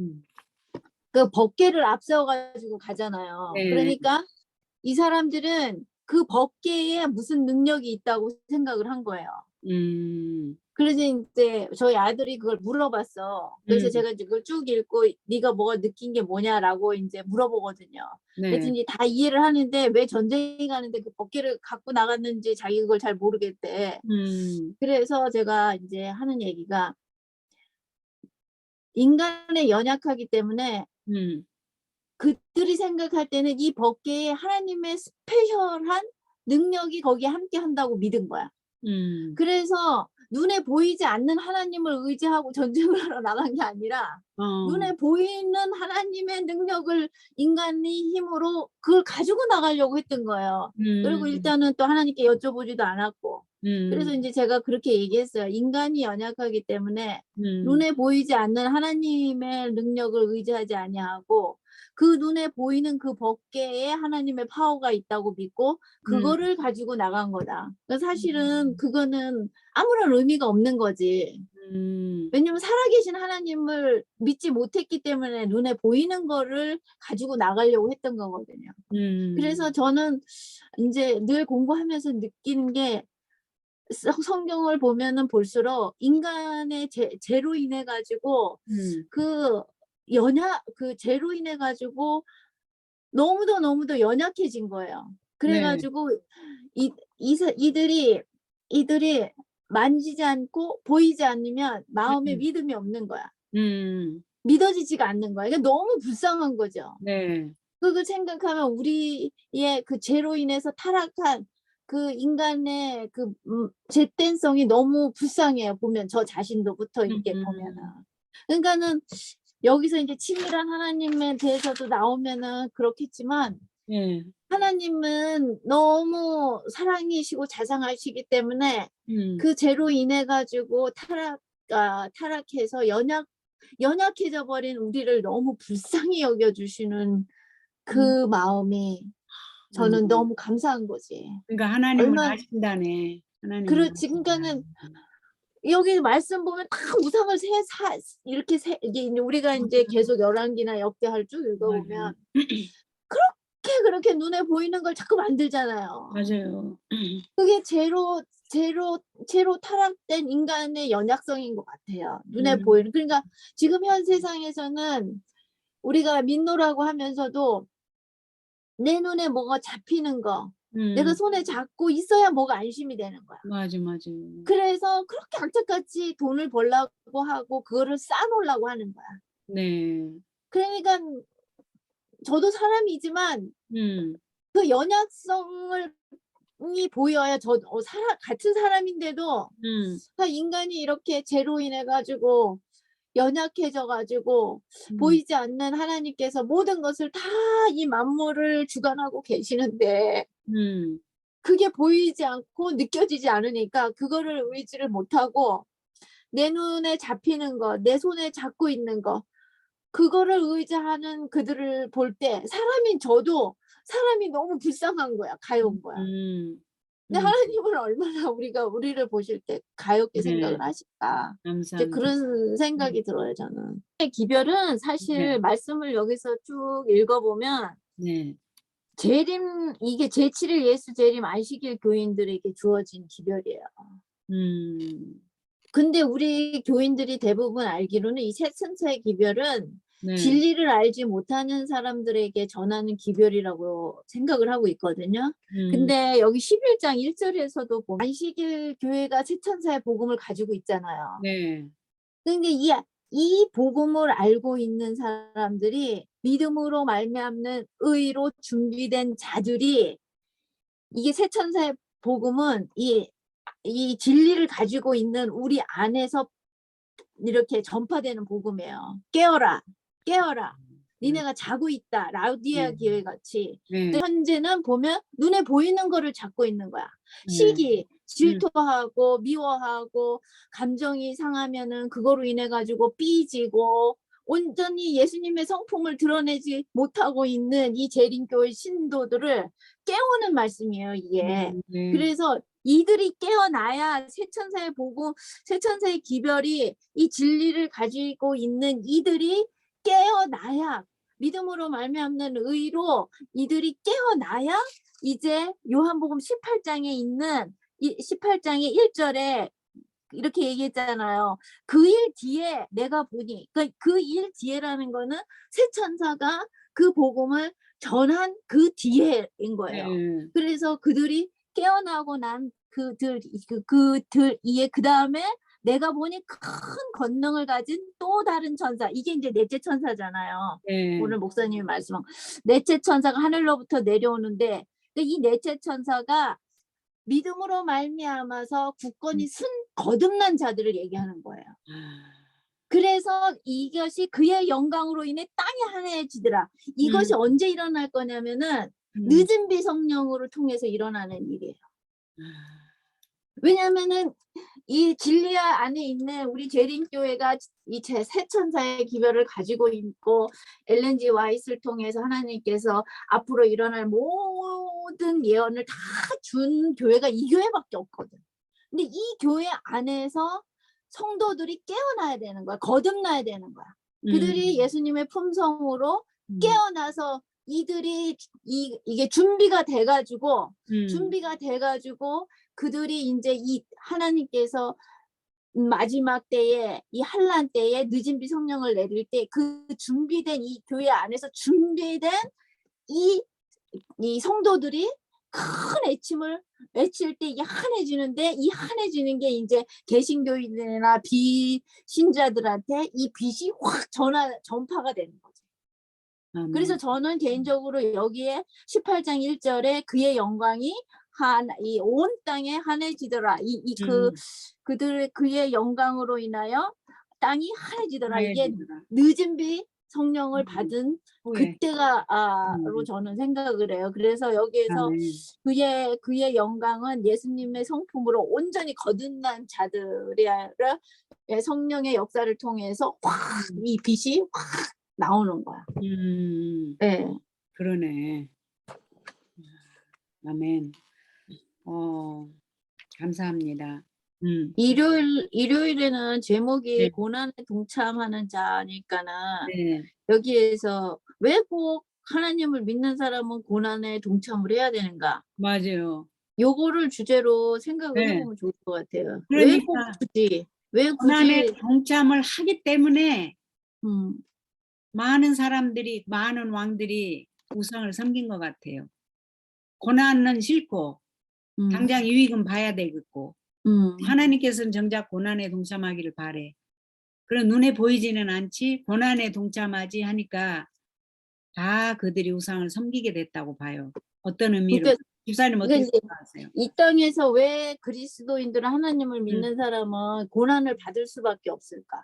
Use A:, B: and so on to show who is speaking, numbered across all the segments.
A: 음.
B: 그 법궤를 앞세워가지고 가잖아요.
A: 네.
B: 그러니까 이 사람들은 그 법궤에 무슨 능력이 있다고 생각을 한 거예요.
A: 음.
B: 그래서 인제 저희 아들이 그걸 물어봤어. 그래서
A: 음.
B: 제가 이제 그걸 쭉 읽고 "네가 뭐가 느낀 게 뭐냐?"라고 인제 물어보거든요.
A: 네.
B: 그랬더니 다 이해를 하는데 왜 전쟁이 가는데 그 법궤를 갖고 나갔는지 자기가 그걸 잘 모르겠대.
A: 음.
B: 그래서 제가 인제 하는 얘기가 인간의 연약하기 때문에
A: 음.
B: 그들이 생각할 때는 이 법궤에 하나님의 스페셜한 능력이 거기에 함께한다고 믿은 거야.
A: 음.
B: 그래서 눈에 보이지 않는 하나님을 의지하고 전쟁을 하러 나간 게 아니라
A: 어.
B: 눈에 보이는 하나님의 능력을 인간의 힘으로 그걸 가지고 나가려고 했던 거예요. 그리고
A: 음.
B: 일단은 또 하나님께 여쭤보지도 않았고. 그래서
A: 음.
B: 인제 제가 그렇게 얘기했어요. "인간이 연약하기 때문에
A: 음.
B: 눈에 보이지 않는 하나님의 능력을 의지하지 아니하고 그 눈에 보이는 그 법궤에 하나님의 파워가 있다고 믿고
A: 음.
B: 그거를 가지고 나간 거다." 그러니까 사실은
A: 음.
B: 그거는 아무런 의미가 없는 거지.
A: 음.
B: 왜냐면 살아계신 하나님을 믿지 못했기 때문에 눈에 보이는 거를 가지고 나가려고 했던 거거든요. 그래서
A: 음.
B: 저는 인제 늘 공부하면서 느끼는 게 성경을 보면은 볼수록 인간의 죄로 인해 가지고
A: 음.
B: 그 그 죄로 인해 가지고 너무도 연약해진 거예요. 그래
A: 네.
B: 가지고 이들이 만지지 않고 보이지 않으면 마음에
A: 음.
B: 믿음이 없는 거야.
A: 음.
B: 믿어지지가 않는 거야. 이게 너무 불쌍한 거죠.
A: 네.
B: 그걸 생각하면 우리의 그 죄로 인해서 타락한 그 인간의 그 죄된성이 너무 불쌍해요, 보면 저 자신도부터 이렇게 보면은.
A: 음.
B: 그러니까는 여기서 인제 치밀한 하나님에 대해서도 나오면은 그렇겠지만
A: 예.
B: 하나님은 너무 사랑이시고 자상하시기 때문에
A: 음.
B: 그 죄로 인해 가지고 타락해서 연약해져 버린 우리를 너무 불쌍히 여겨 주시는
A: 음.
B: 그 마음이 저는
A: 음.
B: 너무 감사한 거지.
A: 그러니까 하나님은
B: 얼만
A: 아신다네. 하나님은
B: 그렇지.
A: 아신다.
B: 그러니까는 여기 말씀 보면 다 우상을 세 사 이렇게 세 이게 인제 우리가 인제 계속 열왕기나 역대하를 쭉 읽어보면
A: 맞아요.
B: 그렇게 눈에 보이는 걸 자꾸 만들잖아요.
A: 맞아요.
B: 그게 죄로 타락된 인간의 연약성인 것 같아요. 눈에
A: 음.
B: 보이는 그러니까 지금 현 세상에서는 우리가 믿노라고 하면서도 내 눈에 뭐가 잡히는 거 내가
A: 음.
B: 손에 잡고 있어야 뭐가 안심이 되는 거야.
A: 맞아, 맞아.
B: 그래서 그렇게 악착같이 돈을 벌려고 하고 그거를 쌓아 놓으려고 하는 거야.
A: 네.
B: 그러니깐 저도 사람이지만
A: 음.
B: 그 연약성을 이 보여야 같은 사람인데도
A: 음.
B: 인간이 이렇게 죄로 인해 가지고 연약해져 가지고
A: 음.
B: 보이지 않는 하나님께서 모든 것을 다 이 만물을 주관하고 계시는데
A: 음.
B: 그게 보이지 않고 느껴지지 않으니까 그거를 의지를 못하고 내 눈에 잡히는 거, 내 손에 잡고 있는 거 그거를 의지하는 그들을 볼 때 사람인 저도 사람이 너무 불쌍한 거야. 가여운 거야.
A: 음.
B: 근데
A: 음.
B: 하나님은 얼마나 우리를 보실 때 가엾게
A: 네.
B: 생각을 하실까. 이제
A: 감사합니다.
B: 그런
A: 음.
B: 생각이 들어요, 저는. 기별은
A: 네.
B: 사실 말씀을 여기서 쭉 읽어보면
A: 네.
B: 이게 제7일 예수 재림 안식일 교인들에게 주어진 기별이에요.
A: 음.
B: 근데 우리 교인들이 대부분 알기로는 이 새천사의 기별은
A: 네.
B: 진리를 알지 못하는 사람들에게 전하는 기별이라고 생각을 하고 있거든요.
A: 음.
B: 근데 여기 11장 1절에서도 보면 안식일 교회가 새천사의 복음을 가지고 있잖아요.
A: 네.
B: 근데 이 복음을 알고 있는 사람들이 믿음으로 말미암는 의로 준비된 자들이 이게 새천사의 복음은 이 진리를 가지고 있는 우리 안에서 이렇게 전파되는 복음이에요. "깨어라. 깨어라.
A: 음.
B: 니네가 자고 있다." 라우디아
A: 네.
B: 교회 같이.
A: 네.
B: 근데 현재는 보면 눈에 보이는 거를 잡고 있는 거야.
A: 네.
B: 시기,
A: 음.
B: 질투하고 미워하고 감정이 상하면은 그거로 인해 가지고 삐지고 온전히 예수님의 성품을 드러내지 못하고 있는 이 재림교회 신도들을 깨우는 말씀이에요, 이게.
A: 네.
B: 그래서 이들이 깨어나야 새천사의 기별이 이 진리를 가지고 있는 이들이 깨어나야 믿음으로 말미암는 의로 이들이 깨어나야 이제 요한복음 18장에 있는 18장의 1절에 이렇게 얘기했잖아요. 그 일 뒤에 내가 보니, 그 일 뒤에라는 거는 새 천사가 그 복음을 전한 그 뒤에인 거예요.
A: 네.
B: 그래서 그들이 깨어나고 난 그들 이에 그 다음에 내가 보니 큰 권능을 가진 또 다른 천사, 이게 이제 넷째 천사잖아요.
A: 네.
B: 오늘 목사님이 말씀한 넷째 천사가 하늘로부터 내려오는데 이 넷째 천사가 믿음으로 말미암아서 굳건히 쓴 거듭난 자들을 얘기하는 거예요. 그래서 이것이 그의 영광으로 인해 땅이 환해지더라. 이것이 언제 일어날 거냐면은 늦은 비 성령으로 통해서 일어나는 일이에요. 왜냐하면은 이 길리아 안에 있는 우리 재림교회가 이 새 천사의 기별을 가지고 있고 엘렌지 와이스를 통해서 하나님께서 앞으로 일어날 모든 예언을 다 준 교회가 이 교회밖에 없거든. 근데 이 교회 안에서 성도들이 깨어나야 되는 거야. 거듭나야 되는 거야. 그들이 예수님의 품성으로 깨어나서 이들이 이게 준비가 돼가지고 그들이 이제 이 하나님께서 마지막 때에 이 환난 때에 늦은 비 성령을 내릴 때 그 준비된 이 교회 안에서 준비된 이 성도들이 큰 외침을 외칠 때 이게 환해지는데 이 환해지는 게 이제 개신교인이나 비신자들한테 이 빛이 확 전파가 되는 거죠. 그래서 저는 개인적으로 여기에 18장 1절에 그의 영광이 이 온 땅에 환해지더라. 그의 영광으로 인하여 땅이 환해지더라. 이게 늦은 비 성령을 받은 그때가로 저는 생각을 해요. 그래서 여기에서 그의 영광은 예수님의 성품으로 온전히 거듭난 자들의 성령의 역사를 통해서 확 이 빛이 확 나오는 거야. 네.
A: 그러네. 아멘. 감사합니다.
B: 일요일에는 제목이
A: 네.
B: 고난에 동참하는 자니까는
A: 네.
B: 여기에서 왜 꼭 하나님을 믿는 사람은 고난에 동참을 해야 되는가?
A: 맞아요.
B: 요거를 주제로 생각을
A: 네.
B: 해보면 좋을 것 같아요.
A: 그러니까
B: 왜
A: 고난에
B: 굳이
A: 동참을 하기 때문에
B: 음,
A: 많은 사람들이, 많은 왕들이 우상을 섬긴 것 같아요. 고난은 싫고 당장 유익은 봐야 되겠고 하나님께서는 정작 고난에 동참하기를 바래. 그런 눈에 보이지는 않지 고난에 동참하지 하니까 다 그들이 우상을 섬기게 됐다고 봐요. 어떤 의미로?
B: 그러니까
A: 집사님 어떻게
B: 이제
A: 생각하세요?
B: 이 땅에서 왜 그리스도인들은 하나님을 믿는 사람은 고난을 받을 수밖에 없을까?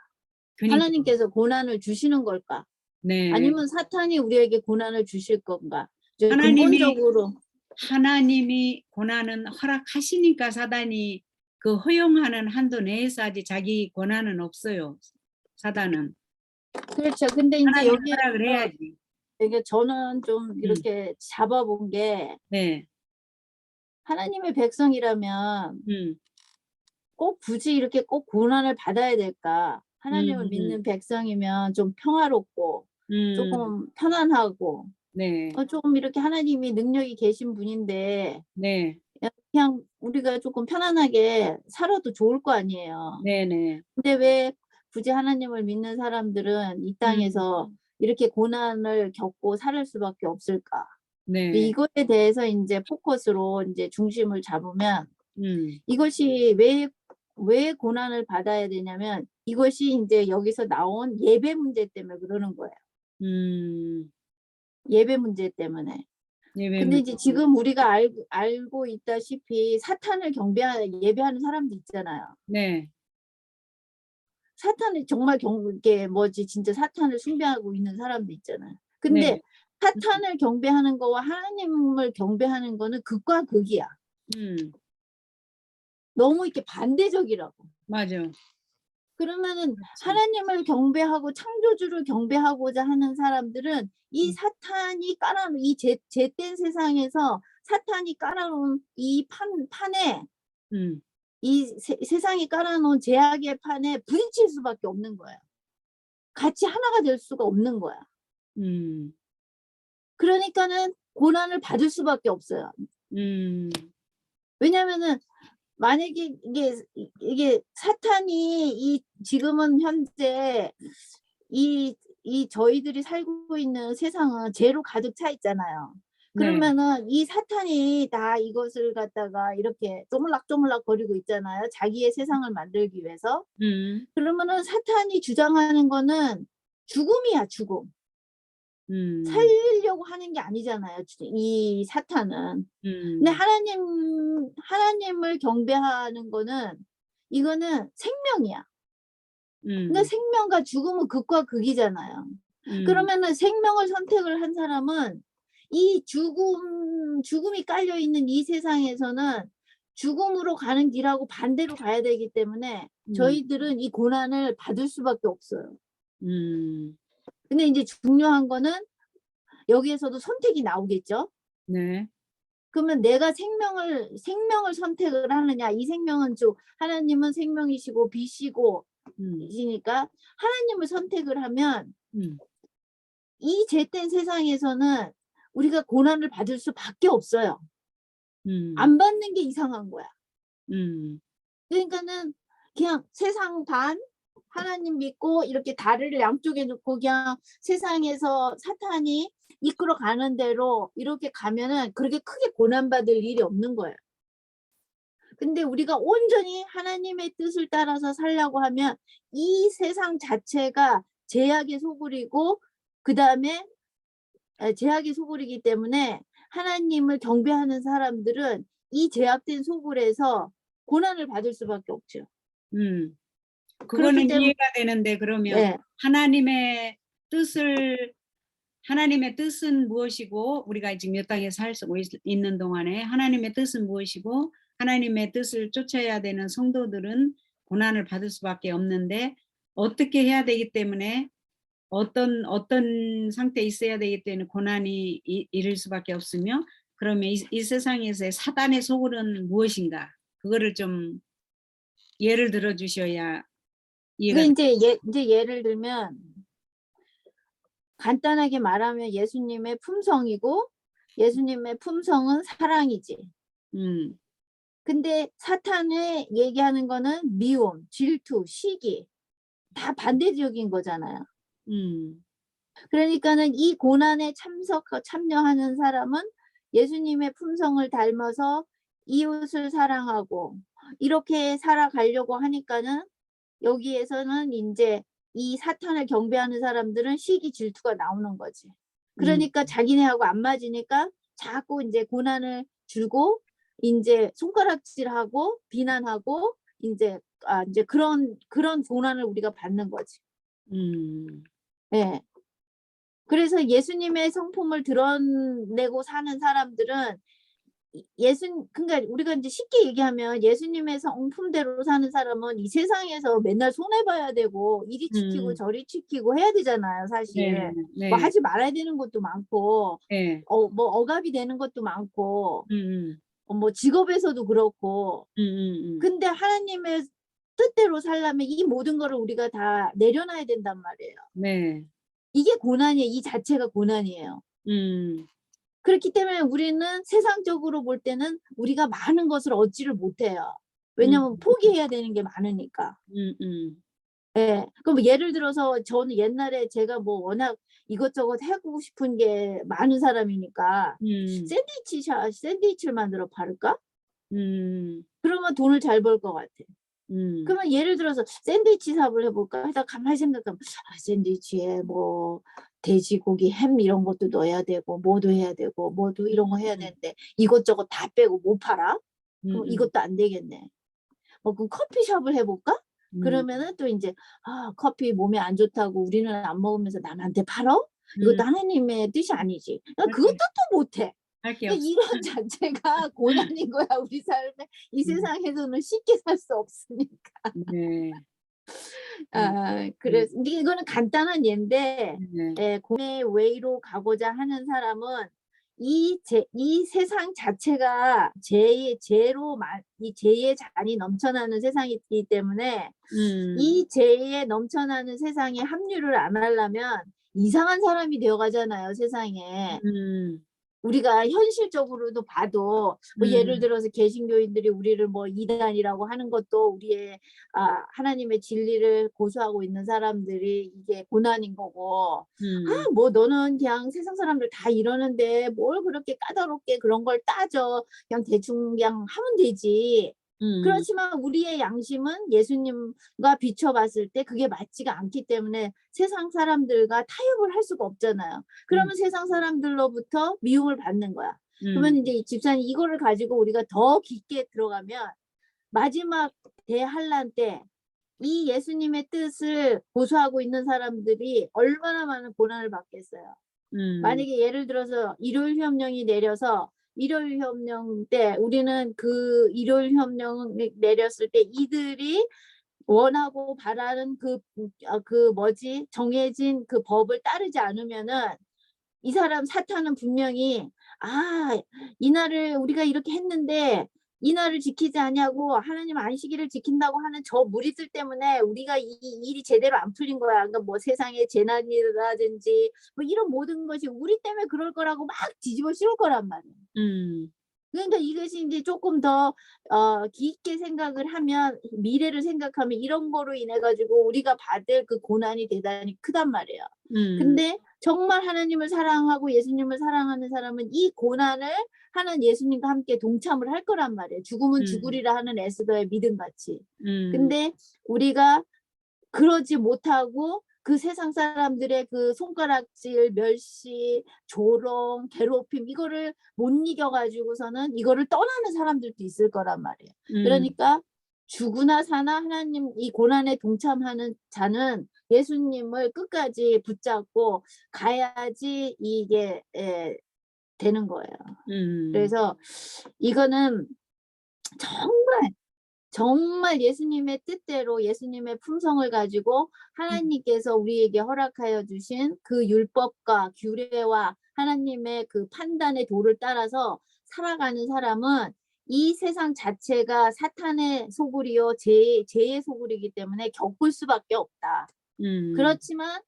A: 그러니까.
B: 하나님께서 고난을 주시는 걸까?
A: 네.
B: 아니면 사탄이 우리에게 고난을 주실 건가?
A: 하나님이 고난은 허락하시니까 사단이 그 허용하는 한도 내에서 하지 자기 권한은 없어요. 사단은.
B: 그렇죠. 근데 이제 여기
A: 허락을 해야지.
B: 이게 저는 좀 이렇게 잡아본 게
A: 네.
B: 하나님의 백성이라면 꼭 굳이 이렇게 꼭 고난을 받아야 될까? 하나님을 믿는 백성이면 좀 평화롭고 조금 편안하고
A: 네.
B: 조금 이렇게 하나님이 능력이 계신 분인데
A: 네.
B: 그냥 우리가 조금 편안하게 살아도 좋을 거 아니에요.
A: 네네.
B: 근데 왜 굳이 하나님을 믿는 사람들은 이 땅에서 이렇게 고난을 겪고 살 수밖에 없을까?
A: 네.
B: 이거에 대해서 이제 포커스로 이제 중심을 잡으면 이것이 왜 고난을 받아야 되냐면 이것이 이제 여기서 나온 예배 문제 때문에 그러는 거예요. 예배 문제 때문에. 근데 이제 지금 우리가 알고 있다시피 사탄을 예배하는 사람도 있잖아요.
A: 네.
B: 사탄을 정말 이게 진짜 사탄을 숭배하고 있는 사람도 있잖아요. 근데
A: 네.
B: 사탄을 경배하는 거와 하나님을 경배하는 거는 극과 극이야. 너무 이렇게 반대적이라고.
A: 맞아.
B: 그러면은 하나님을 경배하고 창조주를 경배하고자 하는 사람들은 이 사탄이 깔아놓은 이 잿된 세상에서 사탄이 깔아놓은 이 판에 이 세상이 깔아놓은 제약의 판에 부딪힐 수밖에 없는 거예요. 같이 하나가 될 수가 없는 거야.
A: 음.
B: 그러니까는 고난을 받을 수밖에 없어요.
A: 음.
B: 왜냐면은 만약에 이게 사탄이 이 지금은 현재 이 저희들이 살고 있는 세상은 죄로 가득 차 있잖아요.
A: 네.
B: 그러면은 이 사탄이 다 이것을 갖다가 이렇게 쪼물락쪼물락 거리고 있잖아요, 자기의 세상을 만들기 위해서. 그러면은 사탄이 주장하는 거는 죽음이야, 죽음. 살리려고 하는 게 아니잖아요, 이 사탄은. 근데 하나님을 경배하는 거는 이거는 생명이야. 근데 생명과 죽음은 극과 극이잖아요. 그러면은 생명을 선택을 한 사람은 이 죽음이 깔려 있는 이 세상에서는 죽음으로 가는 길하고 반대로 가야 되기 때문에 저희들은 이 고난을 받을 수밖에 없어요. 근데 이제 중요한 거는 여기에서도 선택이 나오겠죠.
A: 네.
B: 그러면 내가 생명을 선택을 하느냐, 이 생명은 하나님은 생명이시고 빛이고 이시니까 하나님을 선택을 하면 이 죄된 세상에서는 우리가 고난을 받을 수밖에 없어요. 안 받는 게 이상한 거야. 그러니까는 그냥 세상 반 하나님 믿고 이렇게 다리를 양쪽에 놓고 그냥 세상에서 사탄이 이끌어가는 대로 이렇게 가면은 그렇게 크게 고난받을 일이 없는 거예요. 근데 우리가 온전히 하나님의 뜻을 따라서 살려고 하면 이 세상 자체가 제약의 소굴이고 그다음에 제약의 소굴이기 때문에 하나님을 경배하는 사람들은 이 제약된 소굴에서 고난을 받을 수밖에 없죠.
A: 그거는
B: 때문에-
A: 이해가 되는데 그러면
B: 네.
A: 하나님의 뜻은 무엇이고 우리가 지금 이 땅에 살고 있는 동안에 하나님의 뜻은 무엇이고 하나님의 뜻을 쫓아야 되는 성도들은 고난을 받을 수밖에 없는데 어떻게 해야 되기 때문에 어떤 상태에 있어야 되기 때문에 고난이 이를 수밖에 없으며 그러면 이 세상에서의 사단의 소굴은 무엇인가? 그거를 좀 예를 들어 주셔야 이해가
B: 근데 이제 예를 들면 간단하게 말하면 예수님의 품성이고 예수님의 품성은 사랑이지. 근데 사탄이 얘기하는 거는 미움, 질투, 시기 다 반대적인 거잖아요. 그러니까는 이 고난에 참여하는 사람은 예수님의 품성을 닮아서 이웃을 사랑하고 이렇게 살아가려고 하니까는 여기에서는 이제 이 사탄을 경배하는 사람들은 시기 질투가 나오는 거지. 그러니까 자기네하고 안 맞으니까 자꾸 이제 고난을 주고 이제 손가락질하고 비난하고 이제 이제 그런 고난을 우리가 받는 거지. 예. 그래서 예수님의 성품을 드러내고 사는 사람들은 그러니까 우리가 이제 쉽게 얘기하면 예수님의 성품대로 사는 사람은 이 세상에서 맨날 손해봐야 되고 이리 지키고 저리 지키고 해야 되잖아요, 사실.
A: 네, 네.
B: 뭐 하지 말아야 되는 것도 많고,
A: 네.
B: 뭐 억압이 되는 것도 많고, 뭐 직업에서도 그렇고. 근데 하나님의 뜻대로 살려면 이 모든 거를 우리가 다 내려놔야 된단 말이에요.
A: 네.
B: 이게 고난이에요. 이 자체가 고난이에요. 그렇기 때문에 우리는 세상적으로 볼 때는 우리가 많은 것을 얻지를 못해요. 왜냐면 포기해야 되는 게 많으니까. 예. 그럼 예를 들어서 저는 옛날에 제가 뭐 워낙 이것저것 하고 싶은 게 많은 사람이니까 샌드위치를 만들어 팔을까? 그러면 돈을 잘 벌 것 같아. 그러면 예를 들어서 샌드위치 사업을 해볼까? 하다 가만히 생각하면 샌드위치에 뭐 돼지고기, 햄 이런 것도 넣어야 되고 뭐도 해야 되고 뭐도 이런 거 해야 되는데 이것저것 다 빼고 못 팔아? 그럼 이것도 안 되겠네. 그럼 커피숍을 해볼까? 그러면은 또 이제 커피 몸에 안 좋다고 우리는 안 먹으면서 남한테 팔어? 이것도 하나님의 뜻이 아니지. 그것도 또 못해.
A: 할게
B: 그러니까 이런 자체가 고난인 거야. 우리 삶에 이 세상에서는 쉽게 살 수 없으니까.
A: 네.
B: 그래서 이거는 간단한 예인데
A: 네.
B: 고뇌의 웨이로 가고자 하는 사람은 이 세상 자체가 이 죄의 잔이 넘쳐나는 세상이기 때문에 이 죄에 넘쳐나는 세상에 합류를 안 하려면 이상한 사람이 되어가잖아요, 세상에. 우리가 현실적으로도 봐도 뭐 예를 들어서 개신교인들이 우리를 뭐 이단이라고 하는 것도 우리의 하나님의 진리를 고수하고 있는 사람들이 이게 고난인 거고, 뭐 너는 그냥 세상 사람들 다 이러는데 뭘 그렇게 까다롭게 그런 걸 따져, 그냥 대충 그냥 하면 되지. 그렇지만 우리의 양심은 예수님과 비춰봤을 때 그게 맞지가 않기 때문에 세상 사람들과 타협을 할 수가 없잖아요. 그러면 세상 사람들로부터 미움을 받는 거야. 그러면 이제 집사님 이거를 가지고 우리가 더 깊게 들어가면 마지막 대환란 때 이 예수님의 뜻을 고수하고 있는 사람들이 얼마나 많은 고난을 받겠어요. 만약에 예를 들어서 일요일 협령이 내려서 일요일 협령 때 우리는 그 일요일 협령을 내렸을 때 이들이 원하고 바라는 정해진 그 법을 따르지 않으면은 이 사람 사탄은 분명히 이날을 우리가 이렇게 했는데 이날을 지키지 않냐고 하나님 안식일을 지킨다고 하는 저 무리들 때문에 우리가 이 일이 제대로 안 풀린 거야. 그러니까 뭐 세상에 재난이라든지 뭐 이런 모든 것이 우리 때문에 그럴 거라고 막 뒤집어 씌울 거란 말이야. 그러니까 이것이 이제 조금 더 깊게 생각을 하면 미래를 생각하면 이런 거로 인해 가지고 우리가 받을 그 고난이 대단히 크단 말이에요. 근데 정말 하나님을 사랑하고 예수님을 사랑하는 사람은 이 고난을 하는 예수님과 함께 동참을 할 거란 말이에요. 죽으면 죽으리라 하는 에스더의 믿음같이. 근데 우리가 그러지 못하고 그 세상 사람들의 그 손가락질, 멸시, 조롱, 괴롭힘 이거를 못 이겨가지고서는 이거를 떠나는 사람들도 있을 거란 말이에요. 그러니까 죽으나 사나 하나님 이 고난에 동참하는 자는 예수님을 끝까지 붙잡고 가야지 이게 되는 거예요. 그래서 이거는 정말 예수님의 뜻대로 예수님의 품성을 가지고 하나님께서 우리에게 허락하여 주신 그 율법과 규례와 하나님의 그 판단의 도를 따라서 살아가는 사람은 이 세상 자체가 사탄의 소굴이요 죄의 소굴이기 때문에 겪을 수밖에 없다. 그렇지만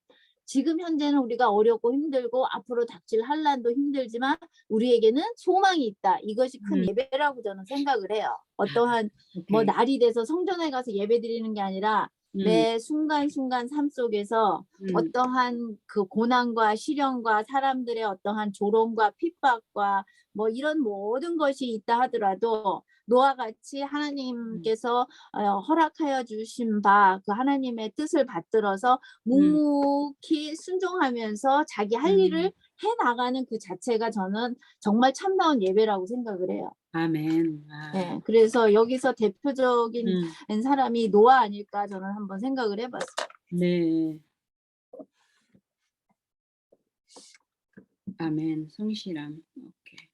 B: 지금 현재는 우리가 어렵고 힘들고 앞으로 닥칠 환난도 힘들지만 우리에게는 소망이 있다. 이것이 큰 예배라고 저는 생각을 해요. 어떠한 뭐 날이 돼서 성전에 가서 예배 드리는 게 아니라 매 순간순간 삶 속에서 어떠한 그 고난과 시련과 사람들의 어떠한 조롱과 핍박과 뭐 이런 모든 것이 있다 하더라도 노아와 같이 하나님께서 허락하여 주신 바 그 하나님의 뜻을 받들어서 묵묵히 순종하면서 자기 할 일을 해 나가는 그 자체가 저는 정말 참다운 예배라고 생각을 해요.
A: 아멘.
B: 네, 그래서 여기서 대표적인 사람이 노아 아닐까 저는 한번 생각을 해봤어요.
A: 네. 아멘. 성실함. 오케이.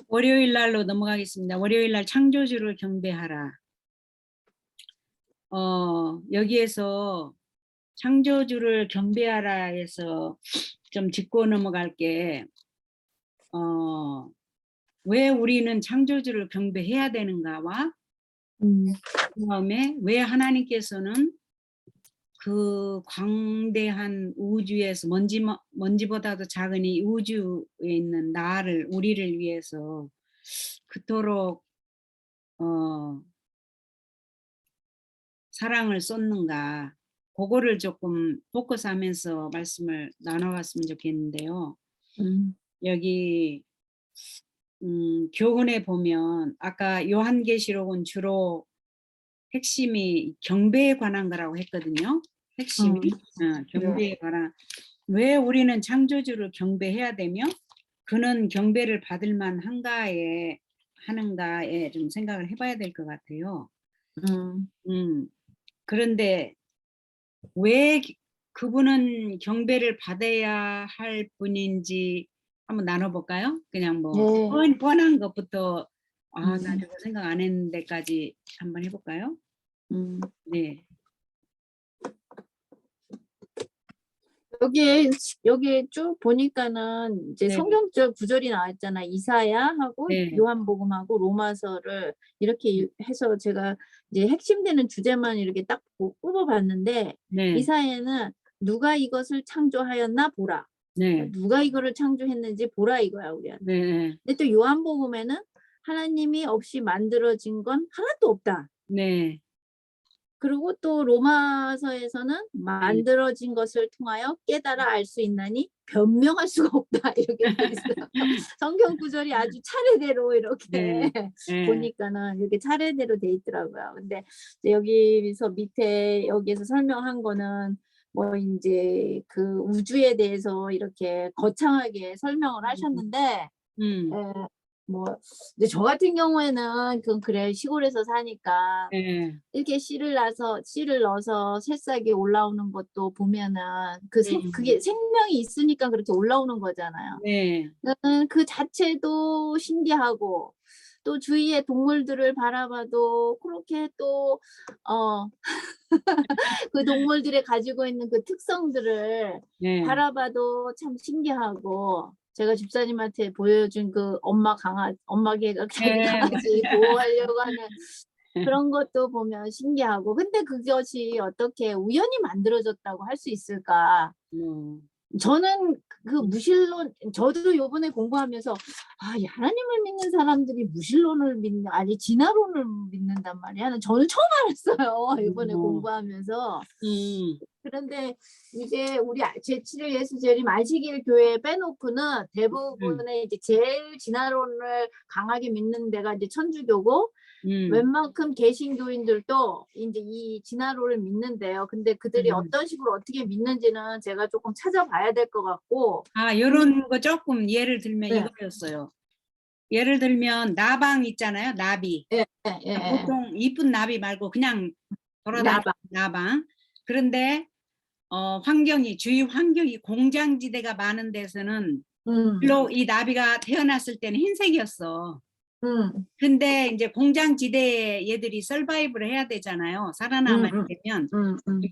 A: 월요일 날로 넘어가겠습니다. 월요일 날 창조주를 경배하라. 여기에서 창조주를 경배하라에서 좀 짚고 넘어갈 게 왜 우리는 창조주를 경배해야 되는가와 그다음에 왜 하나님께서는 그 광대한 우주에서 먼지보다도 작은 이 우주에 있는 나를 우리를 위해서 그토록 사랑을 쏟는가 그거를 조금 포커스하면서 말씀을 나눠봤으면 좋겠는데요. 여기 교훈에 보면 아까 요한계시록은 주로 핵심이 경배에 관한 거라고 했거든요. 핵심이 경배에 관한 왜 우리는 창조주를 경배해야 되며 그는 경배를 받을 만한가에 하는가에 좀 생각을 해봐야 될 것 같아요. 그런데 왜 그분은 경배를 받아야 할 분인지 한번 나눠볼까요? 그냥 뭐 뻔한 것부터 나 저거 생각 안 했는데까지 한번 해볼까요? 네.
B: 여기에 쭉 보니까는 이제
A: 네.
B: 성경적 구절이 나왔잖아. 이사야하고
A: 네.
B: 요한복음하고 로마서를 이렇게 해서 제가 이제 핵심되는 주제만 이렇게 딱 뽑아봤는데
A: 네.
B: 이사야는 누가 이것을 창조하였나 보라.
A: 네.
B: 누가 이거를 창조했는지 보라 이거야 우리한테.
A: 네.
B: 근데 또 요한복음에는 하나님이 없이 만들어진 건 하나도 없다.
A: 네.
B: 그리고 또 로마서에서는 만들어진 것을 통하여 깨달아 알 수 있나니 변명할 수가 없다 이렇게 돼 있어. 성경 구절이 아주 차례대로 이렇게
A: 네. 네.
B: 보니까는 이렇게 차례대로 돼 있더라고요. 근데 이제 여기서 밑에 여기에서 설명한 거는 뭐 이제 그 우주에 대해서 이렇게 거창하게 설명을 하셨는데 뭐 이제 저 같은 경우에는 그건 그래 시골에서 사니까
A: 네.
B: 이렇게 씨를 넣어서 새싹이 올라오는 것도 보면은 그게 생명이 있으니까 그렇게 올라오는 거잖아요.
A: 네.
B: 그 자체도 신기하고 또 주위의 동물들을 바라봐도 그렇게 또 그 동물들이 가지고 있는 그 특성들을
A: 네.
B: 바라봐도 참 신기하고 제가 집사님한테 보여준 그 엄마 개가 자기
A: 네.
B: 강아지 보호하려고 하는 그런 것도 보면 신기하고 근데 그것이 어떻게 우연히 만들어졌다고 할 수 있을까? 저는 그 무신론 저도 요번에 공부하면서 이 하나님을 믿는 사람들이 무신론을 아니 진화론을 믿는단 말이야. 저는 처음 알았어요. 이번에 공부하면서. 그런데 이제 우리 제7일 예수재림 안식일 교회 빼놓고는 대부분의 이제 제일 진화론을 강하게 믿는 데가 이제 천주교고 웬만큼 개신교인들도 이제 이 진화론을 믿는데요. 근데 그들이 어떤 식으로 어떻게 믿는지는 제가 조금 찾아봐야 될 것 같고.
A: 이런 거 조금 예를 들면
B: 네.
A: 이거였어요. 예를 들면 나방 있잖아요. 나비.
B: 예.
A: 보통 이쁜 나비 말고 그냥 돌아다니는 나방. 그런데 주위 환경이 공장지대가 많은 데서는 물론 이 나비가 태어났을 때는 흰색이었어. 근데 이제 공장지대에 얘들이 서바이브를 해야 되잖아요. 살아남아야 되면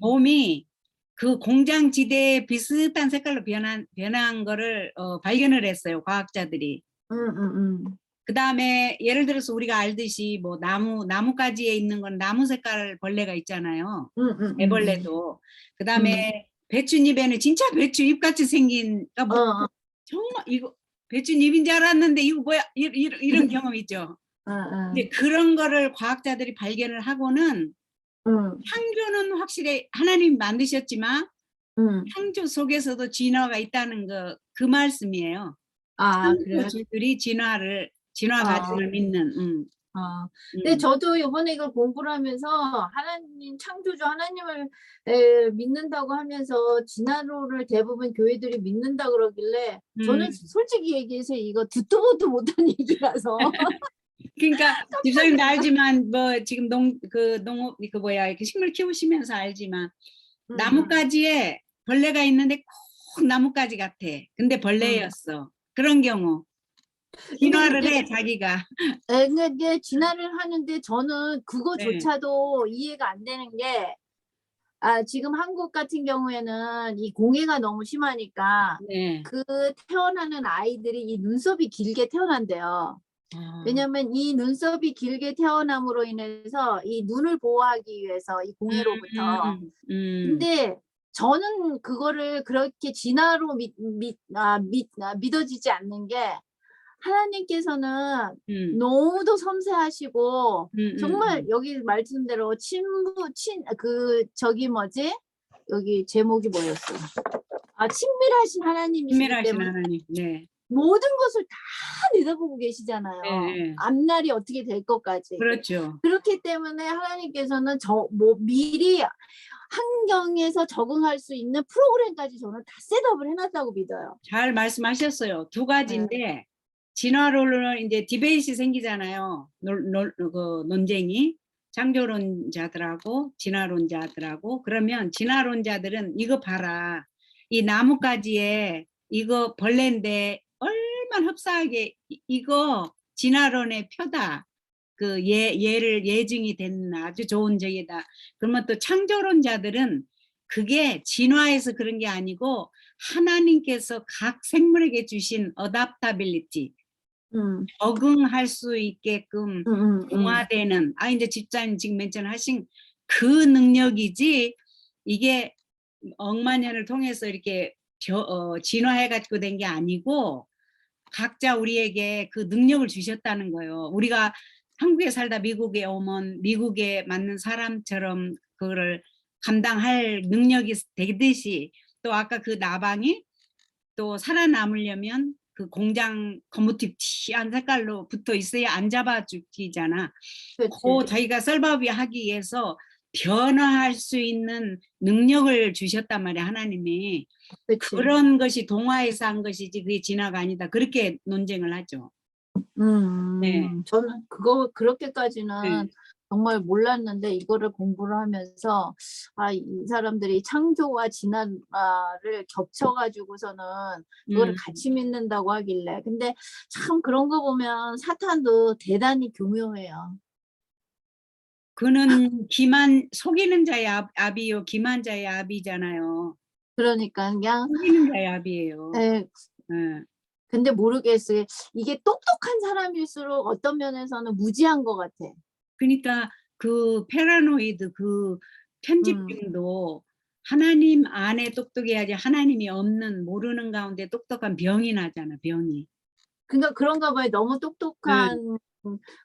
A: 몸이 그 공장지대에 비슷한 색깔로 변한 거를 발견을 했어요. 과학자들이. 그 다음에 예를 들어서 우리가 알듯이 뭐 나무가지에 있는 건 나무 색깔 벌레가 있잖아요. 애벌레도. 그 다음에 배춧잎에는 진짜 배추잎 같이 생긴 정말 이거 배추잎인 줄 알았는데 이거 뭐야 이런 경험 있죠. 근데 그런 거를 과학자들이 발견을 하고는 창조는 확실히 하나님이 만드셨지만 창조 속에서도 진화가 있다는 그 말씀이에요.
B: 그래요?
A: 창조주들이 진화 과정을 믿는.
B: 근데 저도 이번에 이걸 공부를 하면서 하나님 창조주 하나님을 믿는다고 하면서 진화론을 대부분 교회들이 믿는다 그러길래 저는 솔직히 얘기해서 이거 듣도 보도 못한 얘기라서
A: 그러니까 집사님도 알지만 뭐 지금 농업 이렇게 식물 키우시면서 알지만 나뭇가지에 벌레가 있는데 꼭 나뭇가지 같아. 근데 벌레였어. 그런 경우 진화를 해 자기가.
B: 근데 진화를 하는데 저는 그거조차도 이해가 안 되는 게 지금 한국 같은 경우에는 이 공해가 너무 심하니까 그 태어나는 아이들이 이 눈썹이 길게 태어난대요. 왜냐면 이 눈썹이 길게 태어남으로 인해서 이 눈을 보호하기 위해서 이 공해로부터. 근데 저는 그거를 그렇게 진화로 믿어지지 않는 게 하나님께서는 너무도 섬세하시고 정말 여기 말씀대로 여기 제목이 뭐였어? 친밀하신 하나님이시기
A: 친밀하신
B: 때문에
A: 하나님. 네.
B: 모든 것을 다 내다보고 계시잖아요. 앞날이 어떻게 될 것까지.
A: 그렇죠.
B: 그렇기 때문에 하나님께서는 미리 환경에서 적응할 수 있는 프로그램까지 저는 다 셋업을 해놨다고 믿어요.
A: 잘 말씀하셨어요. 두 가지인데 진화론은 이제 디베이트 생기잖아요. 그 논쟁이 창조론자들하고 진화론자들하고. 그러면 진화론자들은 이거 봐라. 이 나뭇가지에 이거 벌레인데 얼마나 흡사하게 이거 진화론의 표다. 예증이 된 아주 좋은 적이다. 그러면 또 창조론자들은 그게 진화해서 그런 게 아니고 하나님께서 각 생물에게 주신 어답타빌리티, 적응할 수 있게끔 동화되는, 이제 집사님 지금 맨 처음에 하신 그 능력이지, 이게 억만 년을 통해서 이렇게 진화해가지고 된 게 아니고 각자 우리에게 그 능력을 주셨다는 거예요. 우리가 한국에 살다 미국에 오면 미국에 맞는 사람처럼 그거를 감당할 능력이 되듯이, 또 아까 그 나방이 또 살아남으려면 그 공장 검무티한 색깔로 붙어 있어야 안 잡아 죽이잖아. 그 자기가 썰바비 하기 위해서 변화할 수 있는 능력을 주셨단 말이야, 하나님이.
B: 그치.
A: 그런 것이 동화에서 한 것이지 그게 진화가 아니다. 그렇게 논쟁을 하죠. 네.
B: 저는 그거 그렇게까지는
A: 네.
B: 정말 몰랐는데 이거를 공부를 하면서 이 사람들이 창조와 진화를 겹쳐가지고서는 그거를 같이 믿는다고 하길래, 근데 참 그런 거 보면 사탄도 대단히 교묘해요.
A: 그는 속이는 자의 압이요 기만 자의 압이잖아요.
B: 그러니까 그냥
A: 속이는 자의 압이에요.
B: 네.
A: 네.
B: 근데 모르겠어요. 이게 똑똑한 사람일수록 어떤 면에서는 무지한 것 같아.
A: 그러니까 그 페라노이드 그 편집증도 하나님 안에 똑똑해야지, 하나님이 없는 모르는 가운데 똑똑한 병이 나잖아, 병이.
B: 그러니까 그런가 봐요. 너무 똑똑한.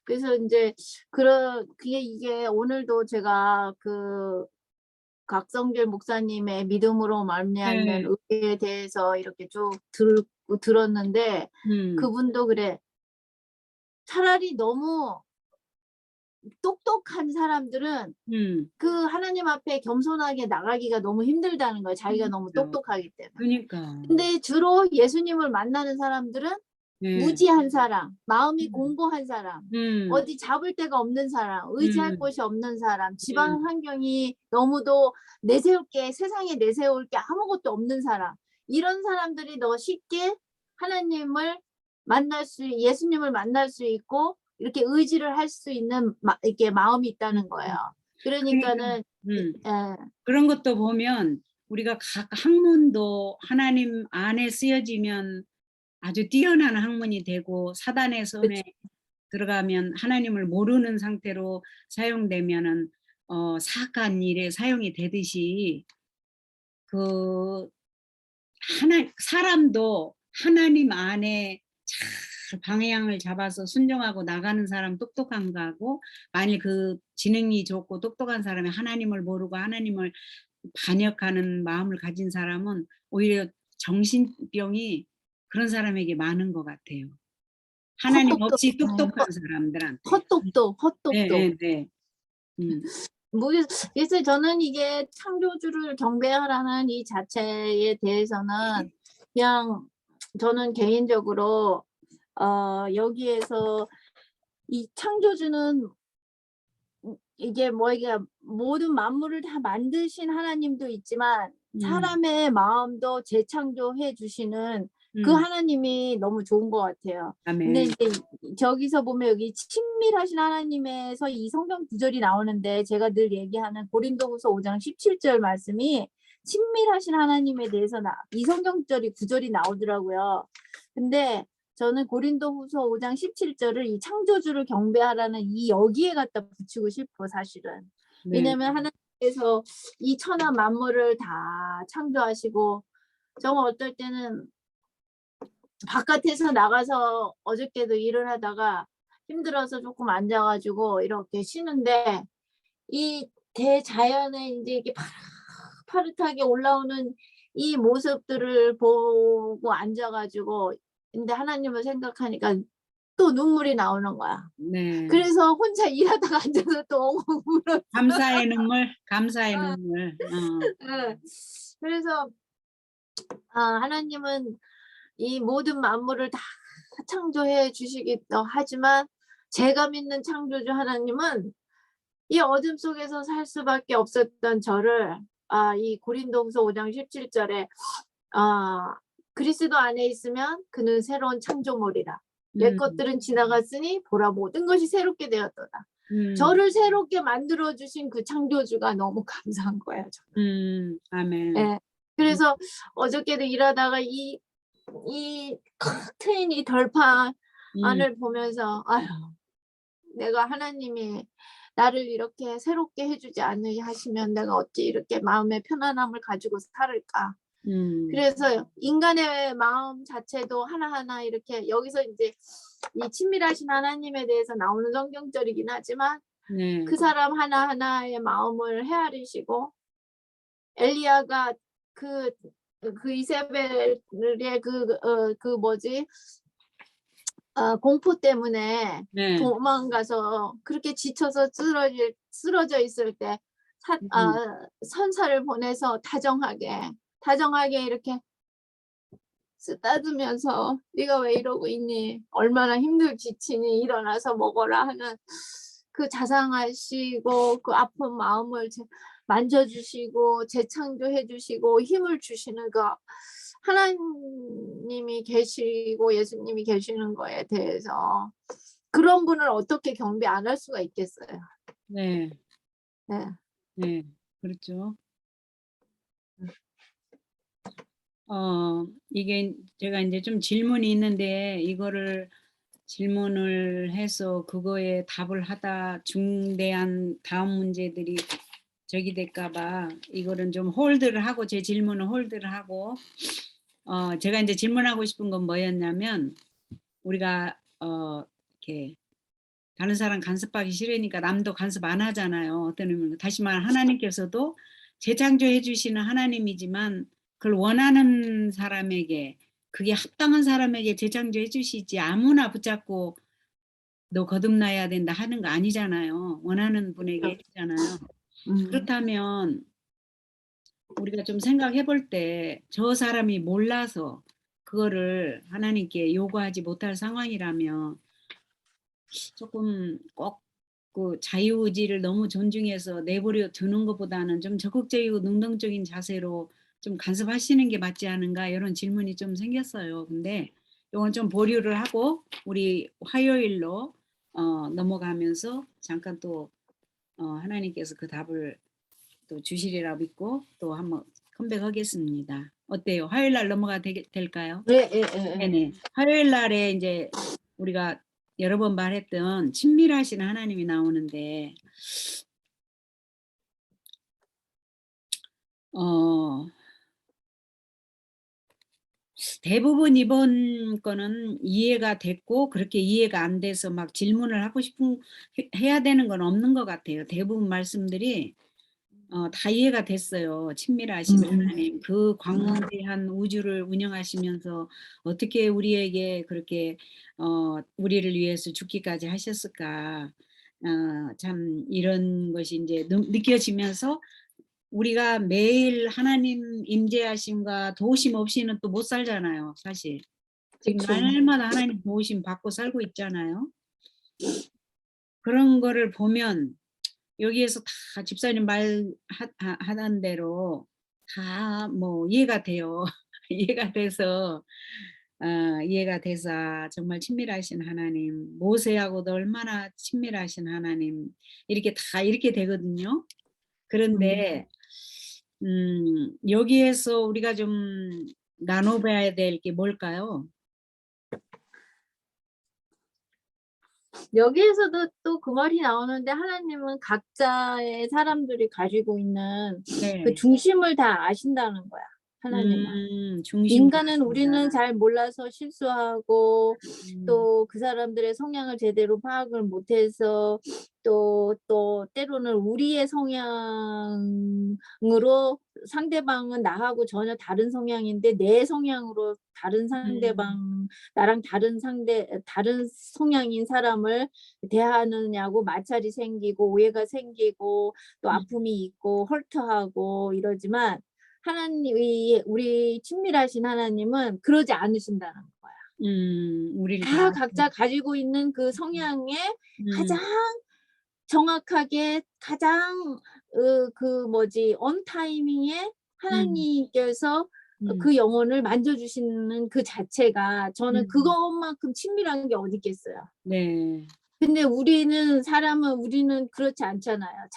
B: 그래서 이제 그게 이게 오늘도 제가 그 각성길 목사님의 믿음으로 말미암는 의에 대해서 이렇게 쭉 들었는데 그분도 그래. 차라리 너무 똑똑한 사람들은 그 하나님 앞에 겸손하게 나가기가 너무 힘들다는 거예요. 자기가 너무 똑똑하기 때문에.
A: 그러니까.
B: 근데 주로 예수님을 만나는 사람들은 무지한 사람, 마음이 공고한 사람, 어디 잡을 데가 없는 사람, 의지할 곳이 없는 사람, 집안 환경이 너무도 세상에 내세울 게 아무것도 없는 사람, 이런 사람들이 더 쉽게 하나님을 예수님을 만날 수 있고 이렇게 의지를 할 수 있는 이렇게 마음이 있다는 거예요. 그러니까는
A: 그런 것도 보면 우리가 각 학문도 하나님 안에 쓰여지면 아주 뛰어난 학문이 되고, 사단의 손에 들어가면 하나님을 모르는 상태로 사용되면은 사악한 일에 사용이 되듯이, 그 사람도 하나님 안에 잘 방향을 잡아서 순종하고 나가는 사람 똑똑한 거고, 만일 그 지능이 좋고 똑똑한 사람이 하나님을 모르고 하나님을 반역하는 마음을 가진 사람은 오히려 정신병이 그런 사람에게 많은 것 같아요. 하나님 없이 똑똑한 사람들한테.
B: 헛똑똑.
A: 네.
B: 그래서 저는 이게 창조주를 경배하라는 이 자체에 대해서는 그냥 저는 개인적으로 여기에서 이 창조주는 이게 이게 모든 만물을 다 만드신 하나님도 있지만 사람의 마음도 재창조해 주시는 그 하나님이 너무 좋은 것 같아요. 근데 이제 저기서 보면 여기 친밀하신 하나님에서 이 성경 구절이 나오는데, 제가 늘 얘기하는 고린도후서 5장 17절 말씀이 친밀하신 하나님에 대해서 이 성경 구절이 나오더라고요. 근데 저는 고린도후서 5장 17절을 이 창조주를 경배하라는 이 여기에 갖다 붙이고 싶어, 사실은. 왜냐면 하나님께서 이 천하 만물을 다 창조하시고, 정말 어떨 때는 바깥에서 나가서 어저께도 일을 하다가 힘들어서 조금 앉아가지고 이렇게 쉬는데, 이 대자연에 이제 이렇게 파릇파릇하게 올라오는 이 모습들을 보고 앉아가지고, 근데 하나님을 생각하니까 또 눈물이 나오는 거야. 그래서 혼자 일하다가 앉아서 또 엉엉 울어.
A: 감사의 눈물.
B: 그래서 하나님은 이 모든 만물을 다 창조해 주시기도 하지만, 제가 믿는 창조주 하나님은 이 어둠 속에서 살 수밖에 없었던 저를 이 고린도후서 5장 17절에 그리스도 안에 있으면 그는 새로운 창조물이라. 옛 것들은 지나갔으니 보라 모든 것이 새롭게 되었도다. 저를 새롭게 만들어 주신 그 창조주가 너무 감사한 거예요. 저는.
A: 아멘.
B: 예. 그래서 어저께도 일하다가 이 트인 이 덜판을 보면서 아유, 내가 하나님이 나를 이렇게 새롭게 해주지 않으 하시면 내가 어찌 이렇게 마음의 편안함을 가지고 살을까. 그래서 인간의 마음 자체도 하나하나 이렇게 여기서 이제 이 친밀하신 하나님에 대해서 나오는 성경절이긴 하지만
A: 네.
B: 그 사람 하나하나의 마음을 헤아리시고 엘리야가 그 이세벨의 공포 때문에
A: 네.
B: 도망가서 그렇게 지쳐서 쓰러져 있을 때 선사를 보내서 다정하게 이렇게 쓰다듬으면서 네가 왜 이러고 있니? 얼마나 힘들고 지치니? 일어나서 먹어라 하는 그 자상하시고 그 아픈 마음을 만져주시고 재창조해 주시고 힘을 주시는 그 하나님이 계시고 예수님이 계시는 거에 대해서 그런 분을 어떻게 경배 안 할 수가 있겠어요.
A: 네.
B: 네.
A: 네. 그렇죠. 이게 제가 이제 좀 질문이 있는데 이거를 질문을 해서 그거에 답을 하다 중대한 다음 문제들이 저기 될까봐 이거는 좀 홀드를 하고 제 질문을 홀드를 하고 제가 이제 질문하고 싶은 건 뭐였냐면 우리가 이렇게 다른 사람 간섭하기 싫으니까 남도 간섭 안 하잖아요. 어떤 의미는 다시 말해 하나님께서도 재창조해 주시는 하나님이지만 그걸 원하는 사람에게 그게 합당한 사람에게 재창조해 주시지 아무나 붙잡고 너 거듭나야 된다 하는 거 아니잖아요. 원하는 분에게 해주잖아요. 그렇다면 우리가 좀 생각해 볼 때 저 사람이 몰라서 그거를 하나님께 요구하지 못할 상황이라면 조금 꼭 그 자유의지를 너무 존중해서 내버려 두는 것보다는 좀 적극적이고 능동적인 자세로 좀 간섭하시는 게 맞지 않은가 이런 질문이 좀 생겼어요. 근데 이건 좀 보류를 하고 우리 화요일로 넘어가면서 잠깐 또 하나님께서 그 답을 또 주시리라 믿고 또 한번 컴백하겠습니다. 어때요? 화요일 날 될까요?
B: 네.
A: 네네. 화요일 날에 이제 우리가 여러 번 말했던 친밀하신 하나님이 나오는데 대부분 이번 거는 이해가 됐고 그렇게 이해가 안 돼서 막 질문을 하고 싶은 해야 되는 건 없는 것 같아요. 대부분 말씀들이 다 이해가 됐어요. 친밀하신 하나님, 그 광대한 우주를 운영하시면서 어떻게 우리에게 그렇게 우리를 위해서 죽기까지 하셨을까? 참 이런 것이 이제 느껴지면서 우리가 매일 하나님 임재하심과 도우심 없이는 또 못 살잖아요, 사실. 지금
B: 그쵸.
A: 날마다 하나님 도우심 받고 살고 있잖아요. 그런 거를 보면 여기에서 다 집사님 하던 대로 다 뭐 이해가 돼요. 이해가 돼서 이해가 돼서 정말 친밀하신 하나님, 모세하고도 얼마나 친밀하신 하나님 이렇게 다 이렇게 되거든요. 그런데 여기에서 우리가 좀 나눠봐야 될 게 뭘까요?
B: 여기에서도 또 그 말이 나오는데 하나님은 각자의 사람들이 가지고 있는
A: 네.
B: 그 중심을 다 아신다는 거야. 하나님은.
A: 중심
B: 인간은 우리는 잘 몰라서 실수하고 또 그 사람들의 성향을 제대로 파악을 못해서 또 때로는 우리의 성향으로 상대방은 나하고 전혀 다른 성향인데 내 성향으로 다른 상대방 나랑 다른 성향인 사람을 대하느냐고 마찰이 생기고 오해가 생기고 또 아픔이 있고 헐트하고 이러지만 하나님이 우리 친밀하신 하나님은 그러지 않으신다는 거야.
A: 우리를
B: 다 각자 가지고 있는 그 성향에 가장 정확하게 가장 on 타이밍에 하나님께서 그 영혼을 만져주시는 그 자체가 저는 그것만큼 친밀한 게 어디 있겠어요.
A: 네.
B: 근데 우리는 그렇지 않잖아요.
A: 네.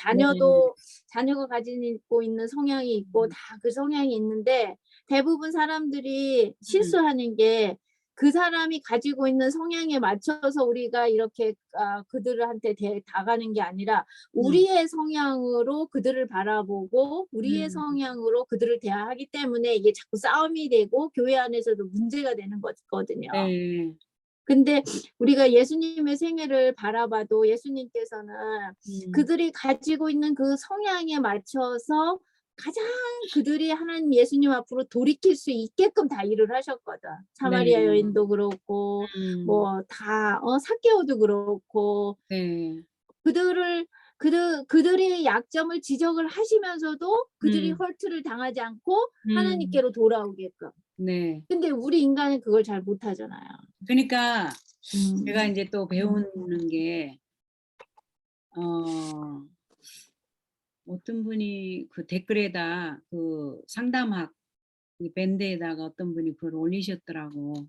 B: 자녀가 가지고 있는 성향이 있고 다 그 성향이 있는데 대부분 사람들이 실수하는 게 그 사람이 가지고 있는 성향에 맞춰서 우리가 이렇게 그들한테 다가가는 게 아니라 우리의 성향으로 그들을 바라보고 우리의 성향으로 그들을 대하기 때문에 이게 자꾸 싸움이 되고 교회 안에서도 문제가 되는 거거든요.
A: 네.
B: 근데 우리가 예수님의 생애를 바라봐도 예수님께서는 그들이 가지고 있는 그 성향에 맞춰서 가장 그들이 하나님 예수님 앞으로 돌이킬 수 있게끔 다 일을 하셨거든. 사마리아
A: 네.
B: 여인도 그렇고 뭐 다 삭개오도 그렇고
A: 네.
B: 그들의 약점을 지적을 하시면서도 그들이 헐트를 당하지 않고 하나님께로 돌아오게끔.
A: 네.
B: 근데 우리 인간은 그걸 잘 못하잖아요.
A: 그러니까 제가
B: 음.
A: 인제 또 배우는 게 어떤 분이 그 댓글에다 그 상담학 이 밴드에다가 어떤 분이 그걸 올리셨더라고.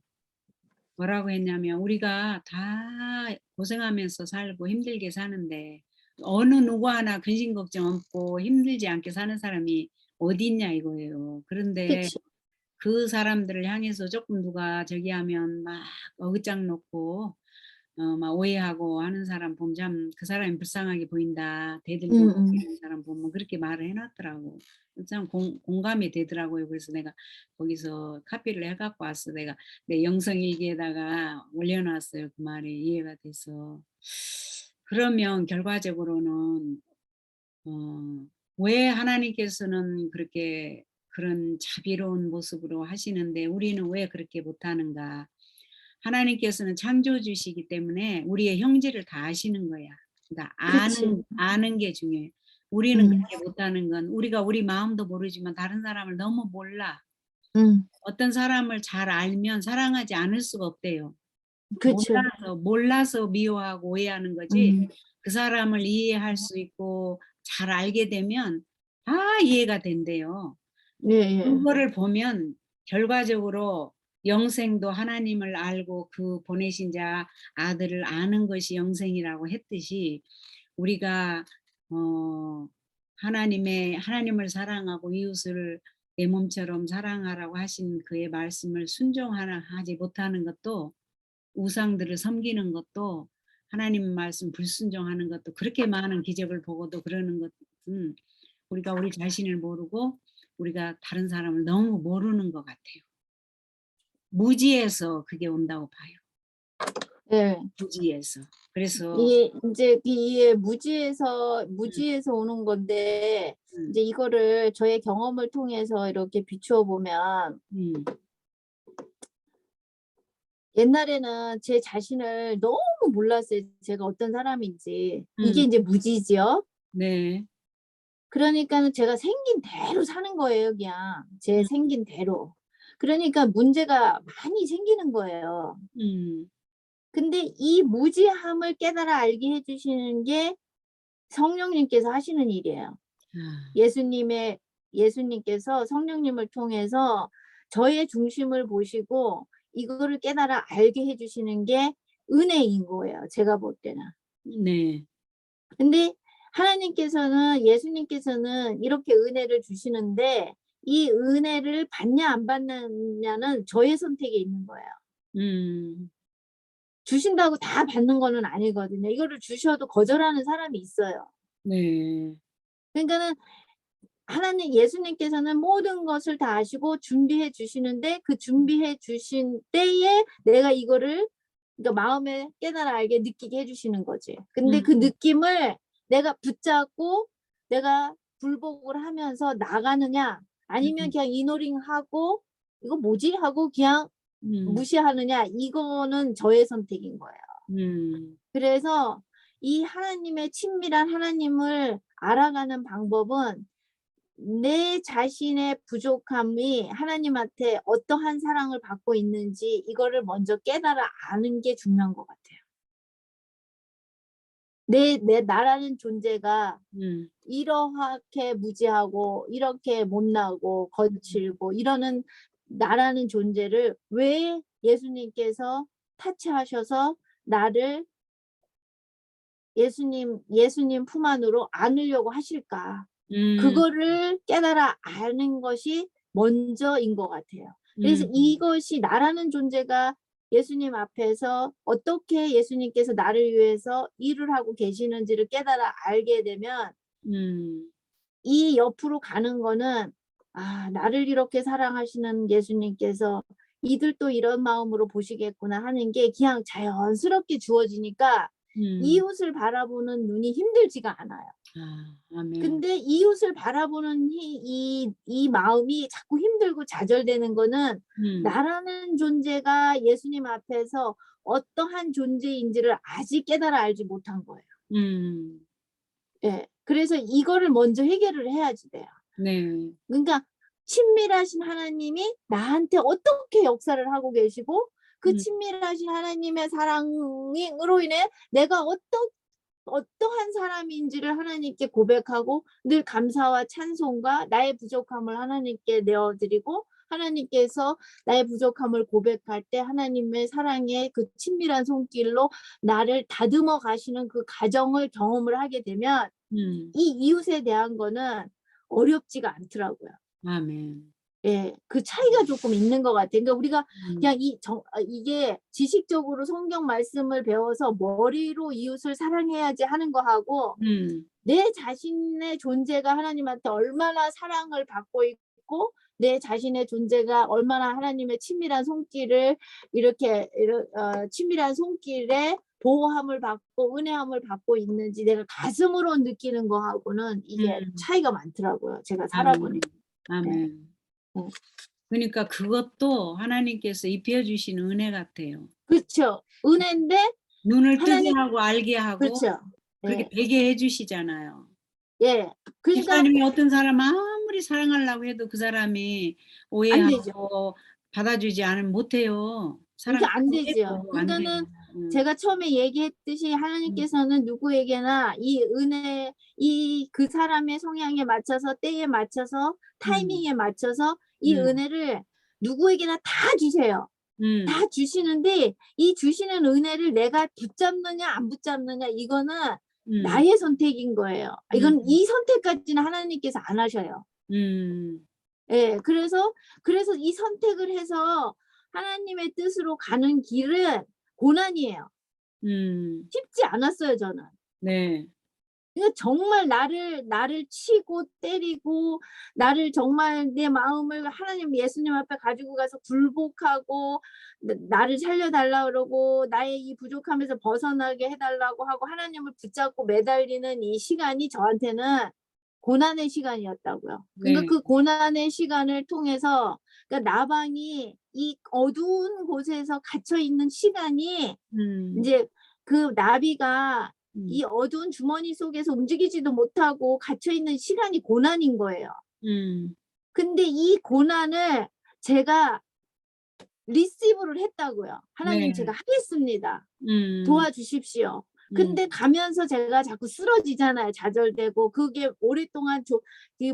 A: 뭐라고 했냐면 "우리가 다 고생하면서 살고 힘들게 사는데 어느 누구 하나 근심 걱정 없고 힘들지 않게 사는 사람이 어디 있냐." 이거예요. 그런데
B: 그치.
A: 그 사람들을 향해서 쪼끔 누가 저기 하면 막 어깃장 놓고 막 오해하고 하는 사람 보면 참 '그 사람이 불쌍하게 보인다. 대들보 이런 사람 보면.' 그렇게 말을 해 놨더라고. 참 공감이 되더라고요. 그래서 내가 거기서 카피를 해 갖고 왔어. 내가 내 영성일기에다가 올려 놨어요. 그 말이 이해가 돼서. 그러면 결과적으로는 왜 하나님께서는 그렇게 그런 자비로운 모습으로 하시는데 우리는 왜 그렇게 못하는가. 하나님께서는 창조주시기 때문에 우리의 형질을 다 아시는 거야. 그러니까
B: 그치.
A: 아는 게 중요해. 우리는
B: 음.
A: 그렇게 못하는 건 우리가 우리 마음도 모르지만 다른 사람을 너무 몰라.
B: 음.
A: 어떤 사람을 잘 알면 사랑하지 않을 수가 없대요.
B: 그치.
A: 몰라서 미워하고 오해하는 거지
B: 음.
A: 그 사람을 이해할 수 있고 잘 알게 되면 다 이해가 된대요.
B: 예예.
A: 그거를 보면 결과적으로 영생도 하나님을 알고 그 보내신 자 아들을 아는 것이 영생이라고 했듯이 우리가 어 하나님을 사랑하고 이웃을 내 몸처럼 사랑하라고 하신 그의 말씀을 하지 못하는 것도 우상들을 섬기는 것도 하나님 말씀 불순종하는 것도 그렇게 많은 기적을 보고도 그러는 것은 우리가 우리 자신을 모르고 우리가 다른 사람을 너무 모르는 것 같아요. 무지에서 그게 온다고 봐요.
B: 예.
A: 무지에서. 그래서
B: 이게 인제 이게 무지에서
A: 음
B: 오는 건데
A: 음
B: 인제 이거를 저의 경험을 통해서 이렇게 비추어 보면
A: 음
B: 옛날에는 제 자신을 너무 몰랐어요. 제가 어떤 사람인지. 이게
A: 음
B: 인제 무지죠.
A: 네.
B: 그러니까는 제가 생긴 대로 사는 거예요 그냥. 제
A: 음
B: 생긴 대로. 그러니까 문제가 많이 생기는 거예요.
A: 음.
B: 근데 이 무지함을 깨달아 알게 해 주시는 게 성령님께서 하시는 일이에요.
A: 아
B: 예수님의 예수님께서 성령님을 통해서 저의 중심을 보시고 이거를 깨달아 알게 해 주시는 게 은혜인 거예요, 제가 볼 때는.
A: 네.
B: 근데 예수님께서는 이렇게 은혜를 주시는데 이 은혜를 받냐 안 받느냐는 저의 선택에 있는 거예요.
A: 음.
B: 주신다고 다 받는 거는 아니거든요. 이거를 주셔도 거절하는 사람이 있어요.
A: 네.
B: 그러니까는 예수님께서는 모든 것을 다 아시고 준비해 주시는데 그 준비해 주신 때에 내가 이거를 그러니까 마음에 깨달아 알게 느끼게 해 주시는 거지. 근데 그 느낌을 내가 붙잡고 내가 불복을 하면서 나가느냐 아니면
A: 음
B: 그냥 이노링하고 '이거 뭐지?' 하고 그냥
A: 음
B: 무시하느냐 이거는 저의 선택인 거예요.
A: 음.
B: 그래서 이 하나님의 친밀한 하나님을 알아가는 방법은 내 자신의 부족함이 하나님한테 어떠한 사랑을 받고 있는지 이거를 먼저 깨달아 아는 게 중요한 것 같아요. 나라는 존재가
A: 음.
B: 이러하게 무지하고 이렇게 못나고 거칠고 이러는 나라는 존재를 왜 예수님께서 타치하셔서 나를 예수님 품 안으로 안으려고 하실까? 그거를 깨달아 아는 것이 먼저인 것 같아요. 그래서 이것이 나라는 존재가 예수님 앞에서 어떻게 예수님께서 나를 위해서 일을 하고 계시는지를 깨달아 알게 되면 이 옆으로 가는 거는 아, 나를 이렇게 사랑하시는 예수님께서 이들도 이런 마음으로 보시겠구나 하는 게 그냥 자연스럽게 주어지니까 이웃을 바라보는 눈이 힘들지가 않아요.
A: 아멘.
B: 근데 이웃을 바라보는 이 마음이 자꾸 힘들고 좌절되는 거는 나라는 존재가 예수님 앞에서 어떠한 존재인지를 아직 깨달아 알지 못한 거예요. 예. 그래서 이거를 먼저 해결을 해야지 돼요.
A: 네.
B: 그러니까 친밀하신 하나님이 나한테 어떻게 역사를 하고 계시고 그 친밀하신 하나님의 사랑으로 인해 내가 어떠한 사람인지를 하나님께 고백하고 늘 감사와 찬송과 나의 부족함을 하나님께 내어드리고 하나님께서 나의 부족함을 고백할 때 하나님의 사랑의 그 친밀한 손길로 나를 다듬어 가시는 그 과정을 경험을 하게 되면 이 이웃에 대한 거는 어렵지가 않더라고요.
A: 아멘.
B: 예, 그 차이가 조금 있는 것 같아요. 그러니까 우리가 그냥 이게 지식적으로 성경 말씀을 배워서 머리로 이웃을 사랑해야지 하는 거하고 내 자신의 존재가 하나님한테 얼마나 사랑을 받고 있고 내 자신의 존재가 얼마나 하나님의 친밀한 손길을 친밀한 손길에 보호함을 받고 은혜함을 받고 있는지 내가 가슴으로 느끼는 거하고는 이게 차이가 많더라고요. 제가 살아보니까.
A: 아멘. 그러니까 그것도 하나님께서 입혀주신 은혜 같아요.
B: 그렇죠. 은혜인데
A: 눈을 뜨게
B: 하나님
A: 하고 알게 하고
B: 그렇죠.
A: 그렇게
B: 예.
A: 되게 해주시잖아요.
B: 예. 그러니까
A: 집사님이 어떤 사람 아무리 사랑하려고 해도 그 사람이
B: 안 되죠.
A: 오해하고 받아주지 않으면 못해요.
B: 그러니까 안
A: 사랑한다고
B: 되죠.
A: 해도 안
B: 그러니까는
A: 돼요.
B: 제가 처음에 얘기했듯이 하나님께서는 누구에게나 이 은혜, 그 사람의 성향에 맞춰서 때에 맞춰서 타이밍에 맞춰서 이 은혜를 누구에게나 다 주세요. 다 주시는데 이 주시는 은혜를 내가 붙잡느냐 안 붙잡느냐 이거는 나의 선택인 거예요. 이건 이 선택까지는 하나님께서 안 하셔요. 예, 그래서 이 선택을 해서 하나님의 뜻으로 가는 길은 고난이에요. 쉽지 않았어요, 저는.
A: 네.
B: 그러니까 정말 나를 치고 때리고 나를 정말 내 마음을 하나님 예수님 앞에 가지고 가서 굴복하고 나를 살려달라 그러고 나의 이 부족함에서 벗어나게 해달라고 하고 하나님을 붙잡고 매달리는 이 시간이 저한테는 고난의 시간이었다고요. 그러니까
A: 네.
B: 그 고난의 시간을 통해서 그러니까 나방이 이 어두운 곳에서 갇혀 있는 시간이 이제 그 나비가 이 어두운 주머니 속에서 움직이지도 못하고 갇혀 있는 시간이 고난인 거예요. 근데 이 고난을 제가 리시브를 했다고요. 하나님
A: 네.
B: 제가 하겠습니다. 도와주십시오.
A: 음.
B: 근데 가면서 제가 자꾸 쓰러지잖아요. 좌절되고 그게 오랫동안 이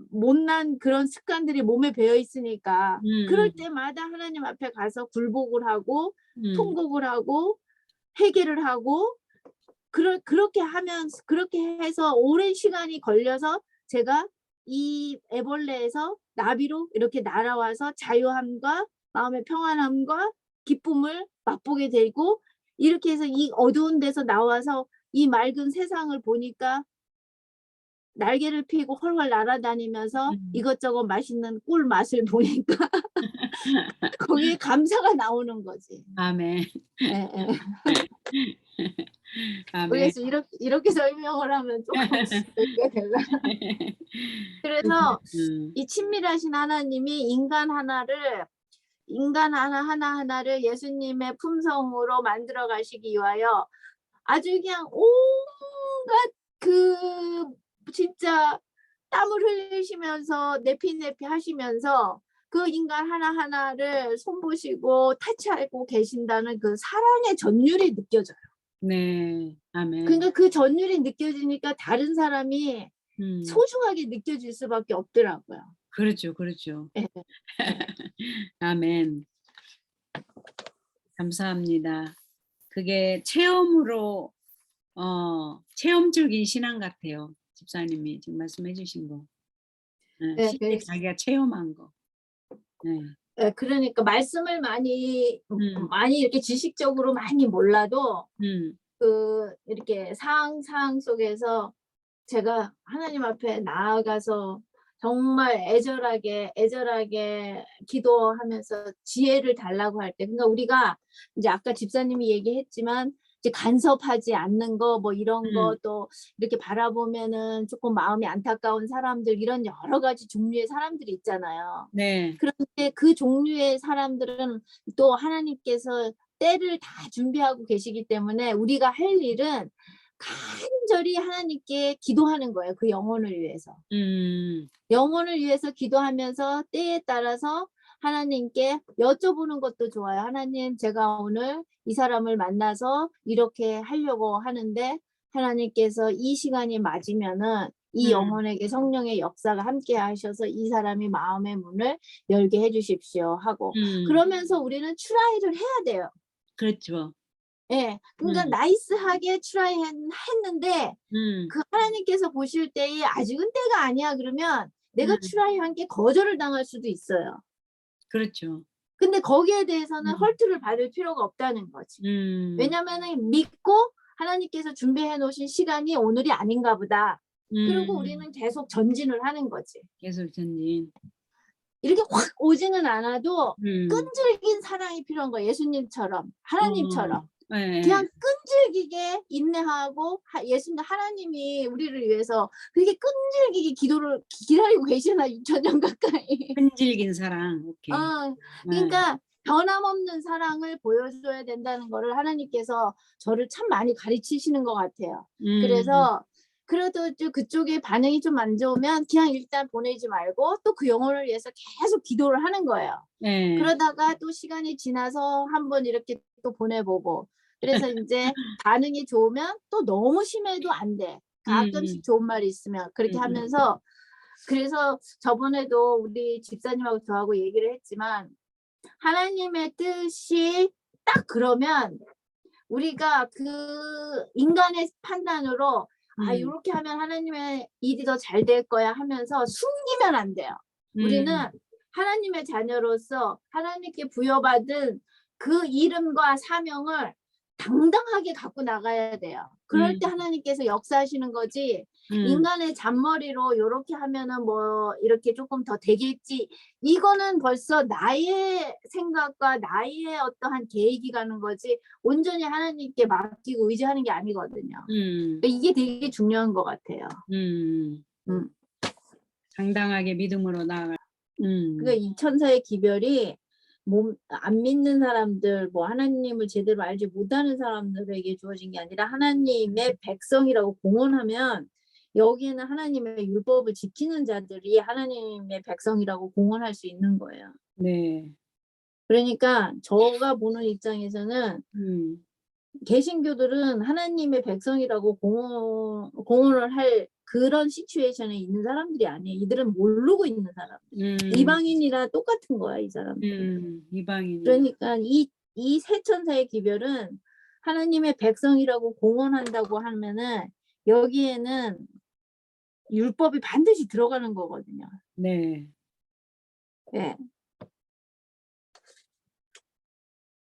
B: 못난 그런 습관들이 몸에 배어 있으니까 그럴 때마다 하나님 앞에 가서 굴복을 하고 통곡을 하고 회개를 하고 그렇게 해서 오랜 시간이 걸려서 제가 이 애벌레에서 나비로 이렇게 날아와서 자유함과 마음의 평안함과 기쁨을 맛보게 되고 이렇게 해서 이 어두운 데서 나와서 이 맑은 세상을 보니까 날개를 펴고 훨훨 날아다니면서 이것저것 맛있는 꿀 맛을 보니까 거기에 감사가 나오는 거지.
A: 아멘.
B: 예, 예.
A: 아멘.
B: 그래서 이렇게 설명을 하면 조금 쉽게 되나. 그래서 이 친밀하신 하나님이 인간 하나하나를 예수님의 품성으로 만들어 가시기 위하여 아주 그냥 온갖 그 진짜 땀을 흘리시면서 내피내피 하시면서 그 인간 하나하나를 손보시고 타치하고 계신다는 그 사랑의 전율이 느껴져요.
A: 네. 아멘.
B: 그러니까 그 전율이 느껴지니까 다른 사람이 소중하게 느껴질 수밖에 없더라고요.
A: 그렇죠, 그렇죠.
B: 예.
A: 아멘. 감사합니다. 그게 체험으로 체험적인 신앙 같아요. 집사님이 지금 말씀해 주신 거. 예,
B: 네,
A: 실제 자기가 체험한 거. 네.
B: 그러니까 말씀을 많이
A: 음.
B: 많이 이렇게 지식적으로 많이 몰라도
A: 음.
B: 이렇게 상황 속에서 제가 하나님 앞에 나아가서 정말 애절하게 기도하면서 지혜를 달라고 할 때, 그러니까 우리가 이제 아까 집사님이 얘기했지만 이제 간섭하지 않는 거 뭐 이런 거,
A: 음.
B: 또 이렇게 바라보면은 조금 마음이 안타까운 사람들, 이런 여러 가지 종류의 사람들이 있잖아요.
A: 네.
B: 그런데 그 종류의 사람들은 또 하나님께서 때를 다 준비하고 계시기 때문에 우리가 할 일은 간절히 하나님께 기도하는 거예요. 그 영혼을 위해서.
A: 음.
B: 영혼을 위해서 기도하면서 때에 따라서 하나님께 여쭤보는 것도 좋아요. 하나님, 제가 오늘 이 사람을 만나서 이렇게 하려고 하는데 하나님께서 이 시간이 맞으면은 이
A: 음.
B: 영혼에게 성령의 역사가 함께 하셔서 이 사람이 마음의 문을 열게 해 주십시오 하고, 그러면서 우리는 트라이를 해야 돼요.
A: 그렇죠.
B: 예. 그러니까
A: 음.
B: 나이스하게 트라이 했는데
A: 음.
B: 그 하나님께서 보실 때에 '아직은 때가 아니야.' 그러면 내가
A: 음.
B: 트라이한 게 거절을 당할 수도 있어요.
A: 그렇죠.
B: 근데 거기에 대해서는
A: 음.
B: 헐트를 받을 필요가 없다는 거지.
A: 음.
B: 왜냐면은 믿고 하나님께서 준비해 놓으신 시간이 오늘이 아닌가 보다. 그리고 우리는 계속 전진을 하는 거지.
A: 계속 전진.
B: 이렇게 확 오지는 않아도
A: 음.
B: 끈질긴 사랑이 필요한 거야. 예수님처럼, 하나님처럼.
A: 예.
B: 그냥 끈질기게 인내하고 예수님, 하나님이 우리를 위해서 그렇게 끈질기게 기도를 기다리고 계시나 6,000년 가까이.
A: 끈질긴 사랑. 오케이. 예.
B: 그러니까 변함없는 사랑을 보여줘야 된다는 거를 하나님께서 저를 참 많이 가르치시는 것 같아요.
A: 음.
B: 그래서 그래도 좀 그쪽에 반응이 좀 안 좋으면 그냥 일단 보내지 말고 또 그 영혼을 위해서 계속 기도를 하는 거예요.
A: 예.
B: 그러다가 또 시간이 지나서 한번 이렇게 또 보내보고, 그래서 인제 반응이 좋으면 또 너무 심해도 안 돼. 가끔씩 좋은 말이 있으면 그렇게 하면서. 그래서 저번에도 우리 집사님하고 저하고 얘기를 했지만 하나님의 뜻이 딱 그러면 우리가 그 인간의 판단으로 '아 요렇게 하면 하나님의 일이 더 잘 될 거야.' 하면서 숨기면 안 돼요. 우리는 하나님의 자녀로서 하나님께 부여받은 그 이름과 사명을 당당하게 갖고 나가야 돼요. 그럴 때 하나님께서 역사하시는 거지, 인간의 잔머리로 요렇게 하면은 뭐 이렇게 조금 더 되겠지, 이거는 벌써 나의 생각과 나의 어떠한 계획이 가는 거지 온전히 하나님께 맡기고 의지하는 게 아니거든요. 그러니까 이게 되게 중요한 것 같아요. 음.
A: 당당하게 믿음으로 나아갈.
B: 그러니까 이 천사의 기별이 안 믿는 사람들, 뭐 하나님을 제대로 알지 못하는 사람들에게 주어진 게 아니라 하나님의 백성이라고 공언하면, 여기에는 하나님의 율법을 지키는 자들이 하나님의 백성이라고 공언할 수 있는 거예요.
A: 네.
B: 그러니까 제가 보는 입장에서는 개신교들은 하나님의 백성이라고 공언을 할 그런 시츄에이션에 있는 사람들이 아니에요. 이들은 모르고 있는 사람들. 이방인이랑 똑같은 거야, 이 사람들은.
A: 이방인이.
B: 그러니까 이 세 천사의 기별은 하나님의 백성이라고 공언한다고 하면은 여기에는 율법이 반드시 들어가는 거거든요.
A: 네.
B: 예.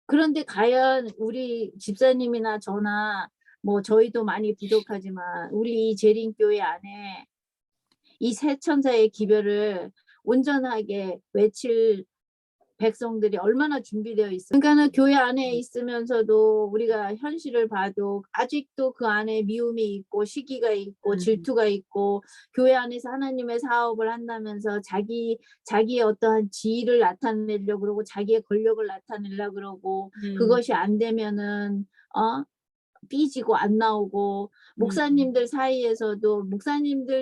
B: 그런데 과연 우리 집사님이나 저나 뭐 저희도 많이 부족하지만 우리 이 재림교회 안에 이 세 천사의 기별을 온전하게 외칠 백성들이 얼마나 준비되어 있어요. 그러니까는 교회 안에 있으면서도 우리가 현실을 봐도 아직도 그 안에 미움이 있고 시기가 있고 질투가 있고, 교회 안에서 하나님의 사업을 한다면서 자기의 어떠한 지위를 나타내려고 그러고 자기의 권력을 나타내려고 그러고, 그것이 안 되면은 삐지고 안 나오고, 목사님들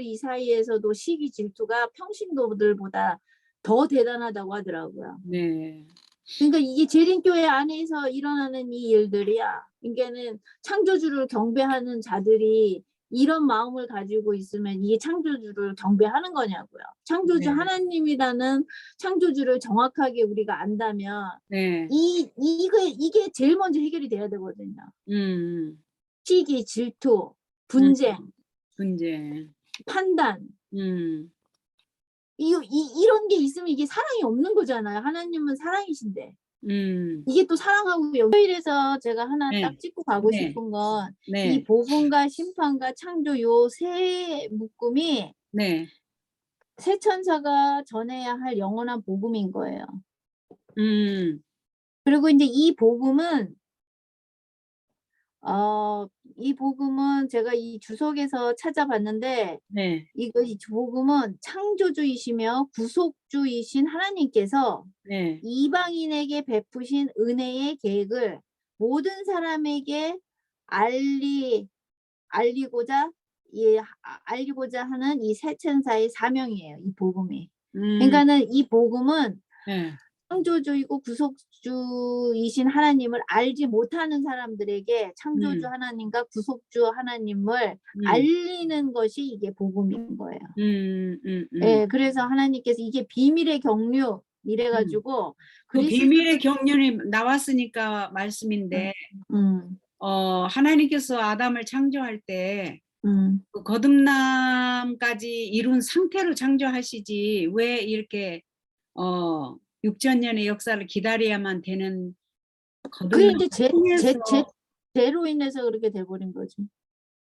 B: 이 사이에서도 시기 질투가 평신도들보다 더 대단하다고 하더라고요.
A: 네.
B: 그러니까 이게 재림교회 안에서 일어나는 이 일들이야. 그러니까는 창조주를 경배하는 자들이 이런 마음을 가지고 있으면 이게 창조주를 경배하는 거냐고요. 창조주 하나님이라는 창조주를 정확하게 우리가 안다면
A: 네.
B: 이게 제일 먼저 해결이 돼야 되거든요. 시기, 질투, 분쟁,
A: 분쟁.
B: 판단,
A: 음.
B: 이런 게 있으면 이게 사랑이 없는 거잖아요. 하나님은 사랑이신데.
A: 음.
B: 이게 또 사랑하고 연결해서 제가 하나
A: 네.
B: 딱 찍고 가고
A: 네.
B: 싶은 건 이
A: 네.
B: 복음과 심판과 창조 요 세 묶음이
A: 네.
B: 새 천사가 전해야 할 영원한 복음인 거예요.
A: 음.
B: 그리고 이제 이 복음은 이 복음은 제가 이 주석에서 찾아봤는데
A: 네.
B: 이 복음은 창조주이시며 구속주이신 하나님께서
A: 네.
B: 이방인에게 베푸신 은혜의 계획을 모든 사람에게 알리고자 하는 이 새 천사의 사명이에요. 이 복음이. 그러니까는 이 복음은
A: 네.
B: 창조주이고 구속주이신 하나님을 알지 못하는 사람들에게 창조주 하나님과 구속주 하나님을 알리는 것이 이게 복음인 거예요. 예, 그래서 하나님께서 이게 비밀의 경륜 이래가지고
A: 그 비밀의 경륜이 나왔으니까 말씀인데 하나님께서 아담을 창조할 때 그 거듭남까지 이룬 상태로 창조하시지 왜 이렇게 6,000년의 역사를 기다려야만 되는
B: 그게
A: 거듭남을
B: 이제
A: 통해서
B: 죄로 인해서 그렇게 돼버린 거지.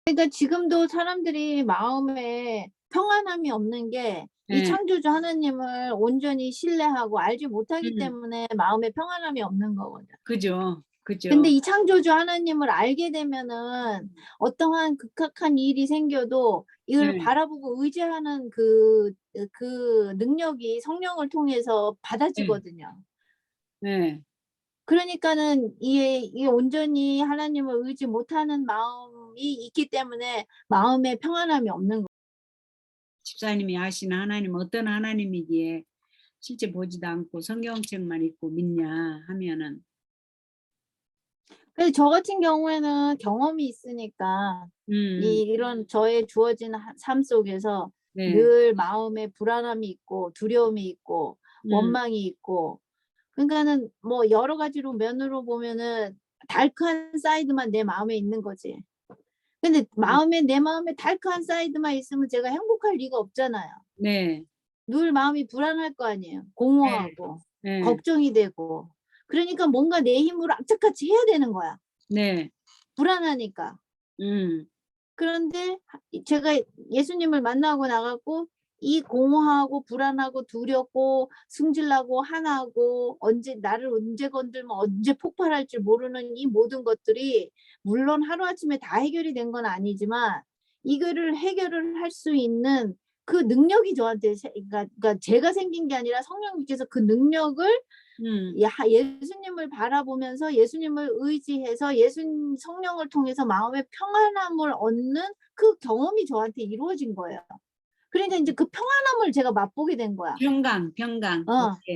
B: 그러니까 지금도 사람들이 마음에 평안함이 없는 게 이
A: 네.
B: 창조주 하나님을 온전히 신뢰하고 알지 못하기 때문에 마음에 평안함이 없는 거거든.
A: 그죠. 그죠.
B: 근데 이 창조주 하나님을 알게 되면은 어떠한 극악한 일이 생겨도 이걸
A: 네.
B: 바라보고 의지하는 그 능력이 성령을 통해서 받아지거든요.
A: 네.
B: 그러니까는 이 온전히 하나님을 의지 못하는 마음이 있기 때문에 마음에 평안함이 없는 거.
A: 집사님이 아시는 하나님 어떤 하나님이기에 실제 보지도 않고 성경책만 읽고 믿냐 하면은
B: 그래서 저 같은 경우에는 경험이 있으니까 이런 저의 주어진 삶 속에서
A: 네.
B: 늘 마음에 불안함이 있고 두려움이 있고 원망이 있고 그러니까는 뭐 여러 가지로 면으로 보면은 달크한 사이드만 내 마음에 있는 거지. 근데 내 마음에 달크한 사이드만 있으면 제가 행복할 리가 없잖아요.
A: 네.
B: 늘 마음이 불안할 거 아니에요. 공허하고
A: 네.
B: 걱정이 되고 그러니까 뭔가 내 힘으로 악착같이 해야 되는 거야.
A: 네.
B: 불안하니까. 그런데 제가 예수님을 만나고 나갔고 이 공허하고 불안하고 두렵고 승질나고 화나고 나를 언제 건들면 언제 폭발할 줄 모르는 이 모든 것들이 물론 하루아침에 다 해결이 된 건 아니지만 이거를 해결을 할 수 있는 그 능력이 저한테 그러니까 제가 생긴 게 아니라 성령님께서 그 능력을 예수님을 바라보면서 예수님을 의지해서 예수님 성령을 통해서 마음의 평안함을 얻는 그 경험이 저한테 이루어진 거예요. 그러니까 이제 그 평안함을 제가 맛보게 된 거야.
A: 평강. 오케이.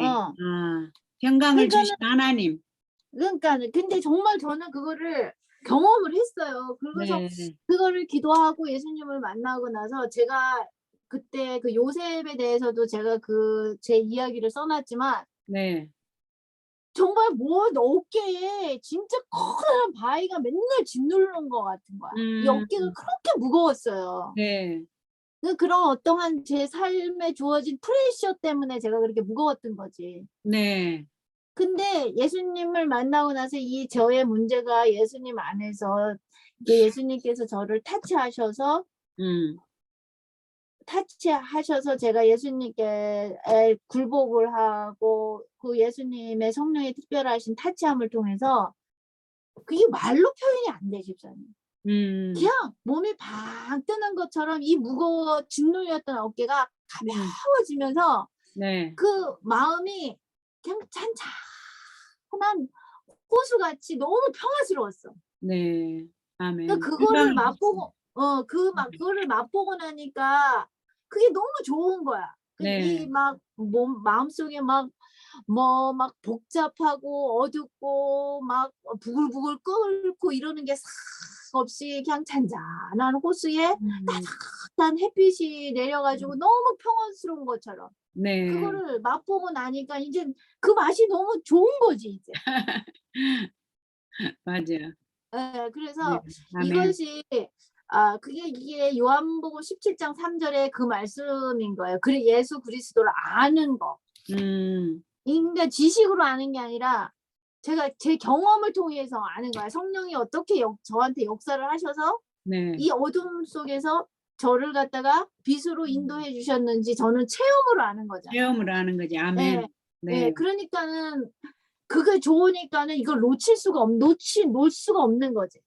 A: 평강을
B: 그러니까는
A: 주신 하나님.
B: 근데 정말 저는 그거를 경험을 했어요. 그래서
A: 네.
B: 그거를 기도하고 예수님을 만나고 나서 제가 그때 그 요셉에 대해서도 제가 제 이야기를 써놨지만
A: 네.
B: 정말 어깨에 진짜 커다란 바위가 맨날 짓누르는 것 같은 거야. 이 어깨가 그렇게 무거웠어요.
A: 네.
B: 그런 어떠한 제 삶에 주어진 프레셔 때문에 제가 그렇게 무거웠던 거지.
A: 네.
B: 근데 예수님을 만나고 나서 이 저의 문제가 예수님 안에서 예수님께서 저를 타치하셔서 제가 예수님께 굴복을 하고 그 예수님의 성령의 특별하신 타치함을 통해서 그게 말로 표현이 안 돼, 집사님. 그냥 몸이 방 뜨는 것처럼 이 짓눌렸던 어깨가 가벼워지면서
A: 네.
B: 그 마음이 그냥 잔잔한 호수같이 너무 평화스러웠어.
A: 네. 아멘.
B: 그러니까 그거를 맛보고 그거를 맛보고 나니까 그게 너무 좋은 거야.
A: 네.
B: 이 마음속에 막 복잡하고 어둡고 막 부글부글 끓고 이러는 게 싹 없이 그냥 잔잔한 호수에 따뜻한 햇빛이 내려가지고 너무 평온스러운 것처럼
A: 네.
B: 그거를 맛보고 나니까 이제 그 맛이 너무 좋은 거지 이제.
A: 맞아요.
B: 예, 그래서
A: 아멘.
B: 이것이 그게 이게 요한복음 17장 3절에 그 말씀인 거예요. 그래 예수 그리스도를 아는 거. 그러니까 지식으로 아는 게 아니라 제가 제 경험을 통해서 아는 거야. 성령이 어떻게 저한테 역사를 하셔서
A: 네.
B: 이 어둠 속에서 저를 갖다가 빛으로 인도해 주셨는지 저는 체험으로 아는 거잖아요.
A: 체험을 하는 거지. 아멘.
B: 예.
A: 네.
B: 예, 그러니까는 그게 좋으니까는 이걸 놓을 수가 없는 거지.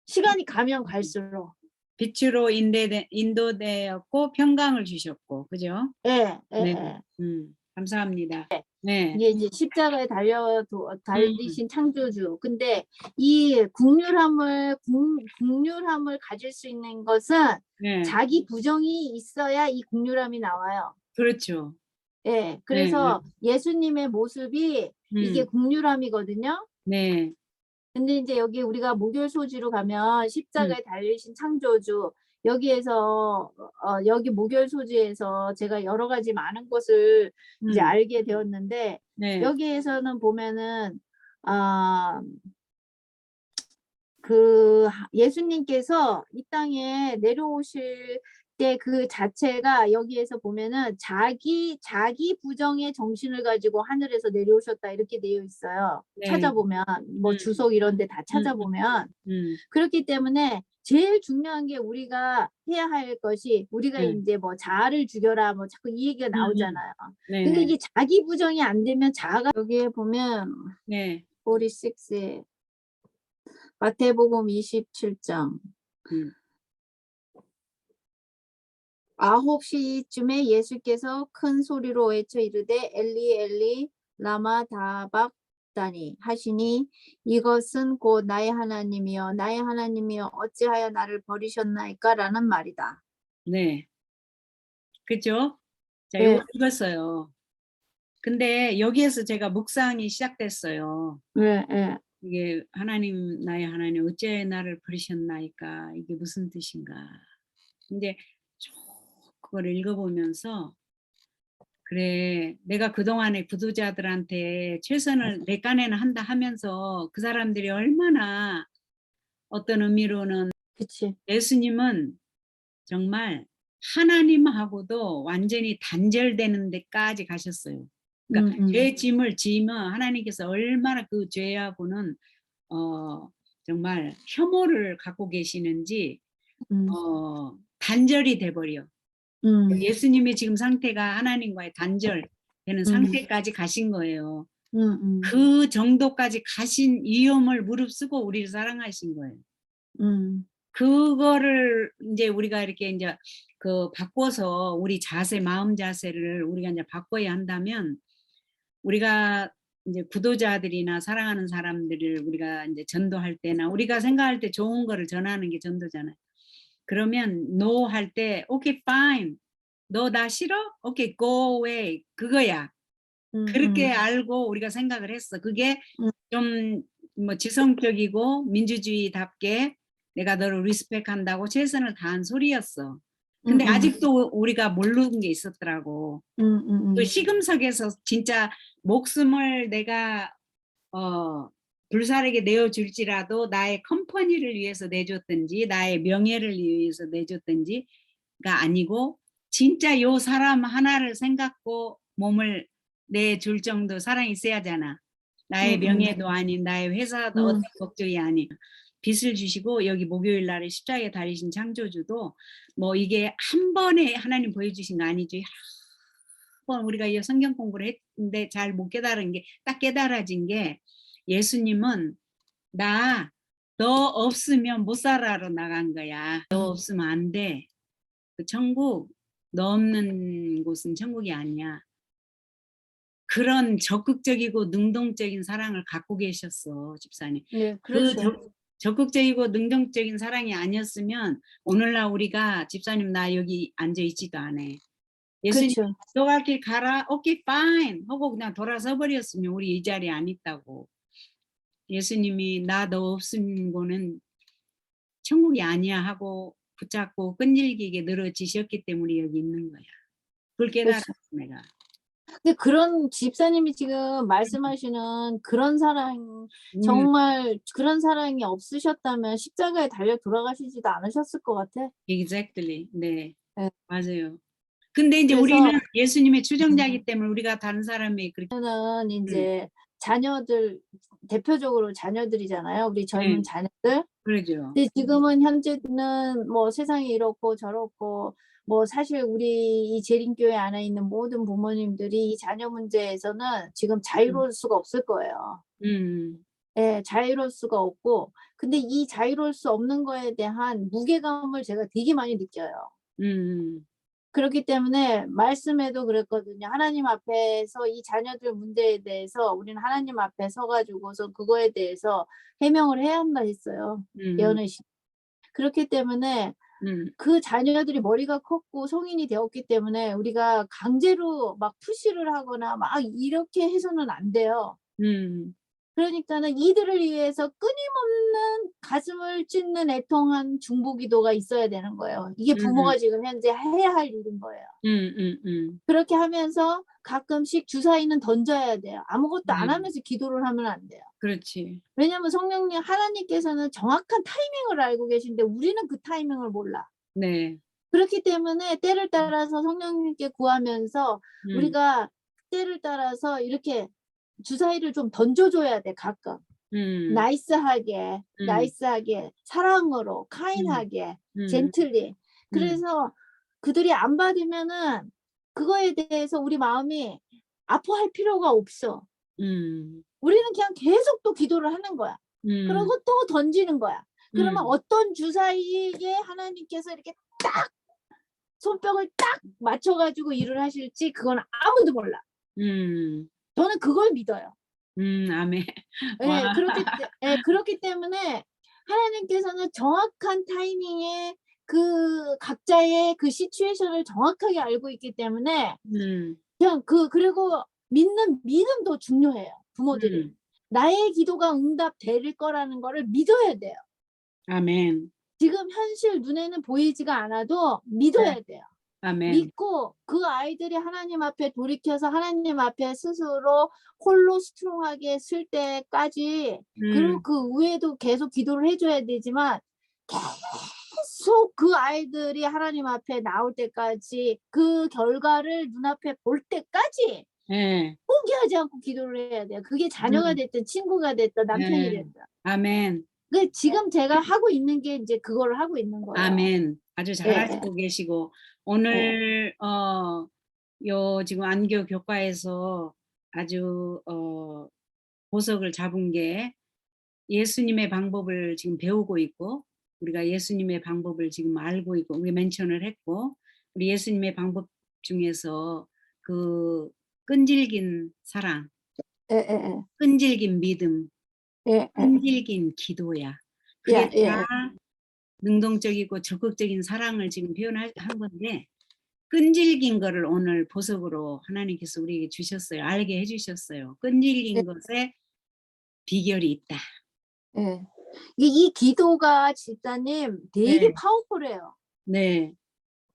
B: 시간이 가면 갈수록.
A: 빛으로 인도되었고 평강을 주셨고, 그죠?
B: 예, 예,
A: 네.
B: 예.
A: 감사합니다. 네.
B: 이게 이제 십자가에
A: 음.
B: 달리신 창조주. 근데 이 국률함을 가질 수 있는 것은
A: 네.
B: 자기 부정이 있어야 이 국률함이 나와요.
A: 그렇죠.
B: 예, 그래서 예수님의 모습이 이게 국률함이거든요.
A: 네.
B: 근데 이제 여기 우리가 목요일 소지로 가면 십자가에 달리신 창조주, 여기에서 여기 목요일 소지에서 제가 여러 가지 많은 것을 이제 알게 되었는데,
A: 네.
B: 여기에서는 보면은 그 예수님께서 이 땅에 내려오실 때 그 자체가 여기에서 보면은 자기 부정의 정신을 가지고 하늘에서 내려오셨다 이렇게 되어 있어요.
A: 네.
B: 찾아보면 뭐 주석 이런 데 다 찾아보면. 그렇기 때문에 제일 중요한 게 우리가 해야 할 것이, 우리가 이제 뭐 자아를 죽여라 뭐 자꾸 이 얘기가 나오잖아요.
A: 네.
B: 근데 이게 자기 부정이 안 되면 자아가, 여기에 보면
A: 네.
B: 46에 마태복음 27장 9시쯤에 예수께서 큰 소리로 외쳐 이르되 엘리 엘리 라마 다박다니 하시니, 이것은 곧 나의 하나님이여 나의 하나님이여 어찌하여 나를 버리셨나이까 라는 말이다.
A: 네. 그죠? 자,
B: 네.
A: 이거 읽었어요. 근데 여기에서 제가 묵상이 시작됐어요.
B: 네, 네.
A: 이게 하나님, 나의 하나님 어째 나를 버리셨나이까, 이게 무슨 뜻인가. 근데 쭉 그걸 읽어보면서, 그래, 내가 그동안에 구도자들한테 최선을 내 깐에는 한다 하면서 그 사람들이 얼마나 어떤 의미로는,
B: 그치.
A: 예수님은 정말 하나님하고도 완전히 단절되는 데까지 가셨어요. 그러니까 죄 짐을 지면 하나님께서 얼마나 그 죄하고는 정말 혐오를 갖고 계시는지 단절이 돼버려. 예수님의 지금 상태가 하나님과의 단절되는 상태까지 가신 거예요. 그 정도까지 가신 위험을 무릅쓰고 우리를 사랑하신 거예요. 그거를 이제 우리가 이렇게 이제 그 바꿔서 우리 자세, 마음 자세를 우리가 이제 바꿔야 한다면, 우리가 이제 구도자들이나 사랑하는 사람들을 우리가 이제 전도할 때나 우리가 생각할 때 좋은 거를 전하는 게 전도잖아요. 그러면 no 할 때 okay fine, 너 나 싫어? okay go away, 그거야. 그렇게 알고 우리가 생각을 했어. 그게 좀 뭐 지성적이고 민주주의답게 내가 너를 리스펙한다고 최선을 다한 소리였어. 근데 아직도 우리가 모르는 게 있었더라고. 그 시금석에서 진짜 목숨을 내가 불사르게 내어줄지라도 나의 컴퍼니를 위해서 내줬든지 나의 명예를 위해서 내줬든지가 아니고, 진짜 요 사람 하나를 생각고 몸을 내줄 정도 사랑이 있어야잖아. 나의 명예도 아닌, 나의 회사도 어떤 목적이 아닌, 빛을 주시고 여기 목요일 날에 십자가에 달리신 창조주도 뭐 이게 한 번에 하나님 보여주신 거 아니죠. 여러 번 우리가 이 성경 공부를 했는데 잘 못 깨달은 게, 딱 깨달아진 게, 예수님은 나 너 없으면 못 살아로 나간 거야. 너 없으면 안 돼. 그 천국, 너 없는 곳은 천국이 아니야. 그런 적극적이고 능동적인 사랑을 갖고 계셨어, 집사님.
B: 네,
A: 그
B: 그렇죠.
A: 적극적이고 능동적인 사랑이 아니었으면 오늘날 우리가, 집사님 나 여기 앉아 있지도 않아. 예수님
B: 그렇죠.
A: 너 갈 길 가라, 오케이 파인 하고 그냥 돌아서 버렸으면 우리 이 자리에 안 있다고. 예수님이 나 너 없는 거는 천국이 아니야 하고 붙잡고 끈질기게 늘어지셨기 때문에 여기 있는 거야. 그걸 깨달았어, 내가.
B: 근데 그런 집사님이 지금 말씀하시는 그런 사랑,
A: 음,
B: 정말 그런 사랑이 없으셨다면 십자가에 달려 돌아가시지도 않으셨을 것 같아.
A: exactly. 네,
B: 예.
A: 맞아요. 근데 이제
B: 그래서
A: 우리는 예수님의 추종자이기 때문에 우리가 다른 사람이 그렇게,
B: 는
A: 음,
B: 이제 자녀들, 대표적으로 자녀들이잖아요. 우리 젊은
A: 네,
B: 자녀들.
A: 그러죠.
B: 근데 지금은 현재는 뭐 세상이 이렇고 저렇고 뭐 사실 우리 이 재림교회 안에 있는 모든 부모님들이 이 자녀 문제에서는 지금
A: 음,
B: 자유로울 수가 없을 거예요.
A: 음,
B: 예, 자유로울 수가 없고, 근데 이 자유로울 수 없는 거에 대한 무게감을 제가 되게 많이 느껴요.
A: 음,
B: 그렇기 때문에 말씀에도 그랬거든요. 하나님 앞에서 이 자녀들 문제에 대해서 우리는 하나님 앞에 서가지고서 그거에 대해서 해명을 해야 한다 했어요.
A: 음,
B: 예언의 시. 그렇기 때문에
A: 음,
B: 그 자녀들이 머리가 컸고 성인이 되었기 때문에 우리가 강제로 막 푸시를 하거나 막 이렇게 해서는 안 돼요.
A: 음,
B: 그러니까는 이들을 위해서 끊임없는 가슴을 찢는 애통한 중보기도가 있어야 되는 거예요. 이게
A: 음,
B: 부모가 지금 현재 해야 할 일인 거예요.
A: 음, 음, 음,
B: 그렇게 하면서 가끔씩 주사위는 던져야 돼요. 아무것도 안
A: 네,
B: 하면서 기도를 하면 안 돼요.
A: 그렇지.
B: 왜냐하면 성령님 하나님께서는 정확한 타이밍을 알고 계신데 우리는 그 타이밍을 몰라.
A: 네,
B: 그렇기 때문에 때를 따라서 성령님께 구하면서
A: 음,
B: 우리가 때를 따라서 이렇게 주사위를 좀 던져줘야 돼, 가끔.
A: 음,
B: 나이스하게,
A: 음,
B: 나이스하게, 사랑으로,
A: 음,
B: 카인하게,
A: 음,
B: 젠틀리.
A: 음,
B: 그래서 그들이 안 받으면은 그거에 대해서 우리 마음이 아파할 필요가 없어.
A: 음,
B: 우리는 그냥 계속 또 기도를 하는 거야.
A: 음,
B: 그리고 또 던지는 거야. 그러면
A: 음,
B: 어떤 주사위에 하나님께서 이렇게 딱 손뼉을 딱 맞춰가지고 일을 하실지 그건 아무도 몰라.
A: 음,
B: 저는 그걸 믿어요.
A: 아멘. 와,
B: 예, 그렇기 때문에 하나님께서는 정확한 타이밍에 그 각자의 그 시츄에이션을 정확하게 알고 있기 때문에
A: 음,
B: 그냥 그리고 믿는 믿음도 중요해요. 부모들이.
A: 음,
B: 나의 기도가 응답될 거라는 거를 믿어야 돼요.
A: 아멘.
B: 지금 현실 눈에는 보이지가 않아도
A: 네,
B: 믿어야 돼요.
A: 아멘.
B: 믿고 그 아이들이 하나님 앞에 돌이켜서 하나님 앞에 스스로 홀로 스트롱하게 쓸 때까지, 그리고
A: 음,
B: 그 위에도 계속 기도를 해줘야 되지만 계속 그 아이들이 하나님 앞에 나올 때까지 그 결과를 눈앞에 볼 때까지
A: 예,
B: 포기하지 않고 기도를 해야 돼요. 그게 자녀가
A: 음,
B: 됐든 친구가 됐든 남편이
A: 예,
B: 됐든.
A: 아멘.
B: 그 지금 제가 하고 있는 게 이제 그거를 하고 있는 거예요.
A: 아멘. 아주
B: 예, 예,
A: 잘하시고 계시고,
B: 예,
A: 오늘, 요, 지금 안교 교과에서 아주, 보석을 잡은 게 예수님의 방법을 지금 배우고 있고, 우리가 예수님의 방법을 지금 알고 있고, 우리 멘션을 했고, 우리 예수님의 방법 중에서 그 끈질긴 사랑,
B: 예, 예,
A: 끈질긴 믿음,
B: 예, 예,
A: 끈질긴 기도야. 그게
B: 예, 예,
A: 다
B: 예.
A: 능동적이고 적극적인 사랑을 지금 표현한 건데, 끈질긴 거를 오늘 보석으로 하나님께서 우리에게 주셨어요. 알게 해주셨어요. 끈질긴 것에 비결이 있다.
B: 예. 이 기도가 집사님 되게
A: 네,
B: 파워풀해요.
A: 네,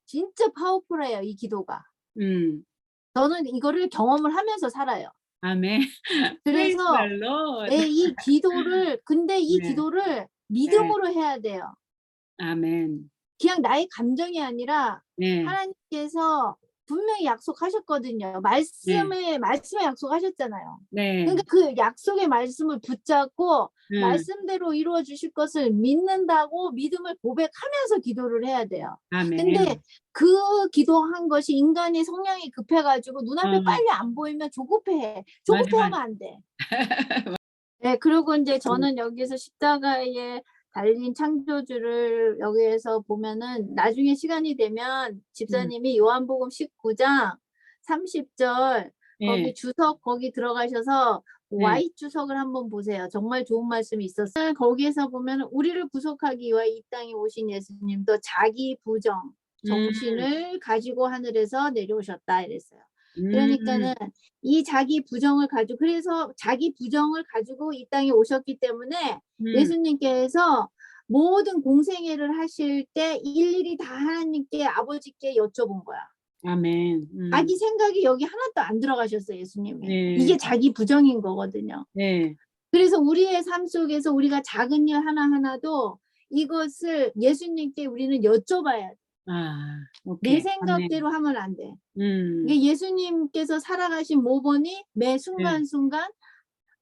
B: 진짜 파워풀해요, 이 기도가.
A: 음,
B: 저는 이거를 경험을 하면서 살아요.
A: 아멘. Praise the
B: 그래서
A: Lord.
B: 예, 이 기도를, 근데 이
A: 네,
B: 기도를
A: 네,
B: 믿음으로 해야 돼요.
A: 아멘.
B: 그냥 나의 감정이 아니라
A: 네,
B: 하나님께서 분명히 약속하셨거든요.
A: 네,
B: 말씀에 약속하셨잖아요.
A: 네,
B: 그러니까 그 약속의 말씀을 붙잡고
A: 음,
B: 말씀대로 이루어 주실 것을 믿는다고 믿음을 고백하면서 기도를 해야 돼요. 근데
A: 아멘.
B: 그 기도한 것이 인간이 성향이 급해가지고 눈앞에
A: 어,
B: 빨리 안 보이면 조급해해.
A: 맞아, 맞아.
B: 조급해하면 안 돼. 네, 그리고 이제
A: 음,
B: 저는 여기서 십자가에 달린 창조주를 여기에서 보면은 나중에 시간이 되면
A: 음,
B: 집사님이 요한복음 19장 30절 거기
A: 예,
B: 주석 거기 들어가셔서
A: 네,
B: Y 주석을 한번 보세요. 정말 좋은 말씀이 있었어요. 거기에서 보면 우리를 구속하기 위해 이 땅에 오신 예수님도 자기 부정,
A: 음,
B: 정신을 가지고 하늘에서 내려오셨다 이랬어요. 그러니까는
A: 음,
B: 이 자기 부정을 가지고, 그래서 자기 부정을 가지고 이 땅에 오셨기 때문에
A: 음,
B: 예수님께서 모든 공생애를 하실 때 일일이 다 하나님께 아버지께 여쭤본 거야.
A: 아멘.
B: 자기 생각이 여기 하나도 안 들어가셨어요, 예수님이.
A: 네.
B: 이게 자기 부정인 거거든요.
A: 네.
B: 그래서 우리의 삶 속에서 우리가 작은 일 하나하나도 이것을 예수님께 우리는 여쭤봐야 돼.
A: 아,
B: 내
A: 오케이.
B: 생각대로 하면 안 돼.
A: 아멘.
B: 이게 예수님께서 살아가신 모범이 매
A: 네.
B: 순간순간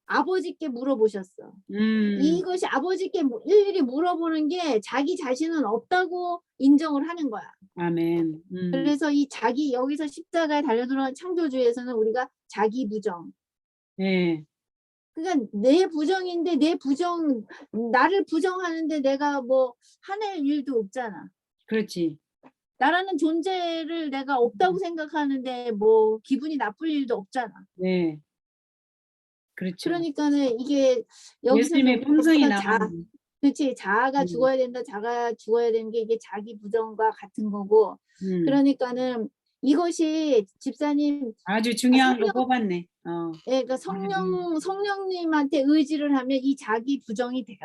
B: 아버지께 물어보셨어.
A: 음.
B: 이것이 아버지께 일일이 물어보는 게 자기 자신은 없다고 인정을 하는 거야.
A: 아멘.
B: 그래서 이 자기 여기서 십자가에 달려들어간 창조주에서는 우리가 자기 부정.
A: 네.
B: 그러니까 내 부정인데 내 부정 나를 부정하는데 내가 뭐 하늘 일도 없잖아.
A: 그렇지.
B: 나라는 존재를 내가 없다고 생각하는데 뭐 기분이 나쁠 일도 없잖아.
A: 네. 그렇죠.
B: 그러니까는 이게 여기서
A: 예수님의 품성이 나오는.
B: 그렇지. 자아가 죽어야 된다. 자아가 죽어야 되는 게 이게 자기 부정과 같은 거고. 그러니까는 이것이 집사님
A: 아주 중요한 거 뽑았네.
B: 예, 그러니까 성령님한테 의지를 하면 이 자기 부정이 돼요.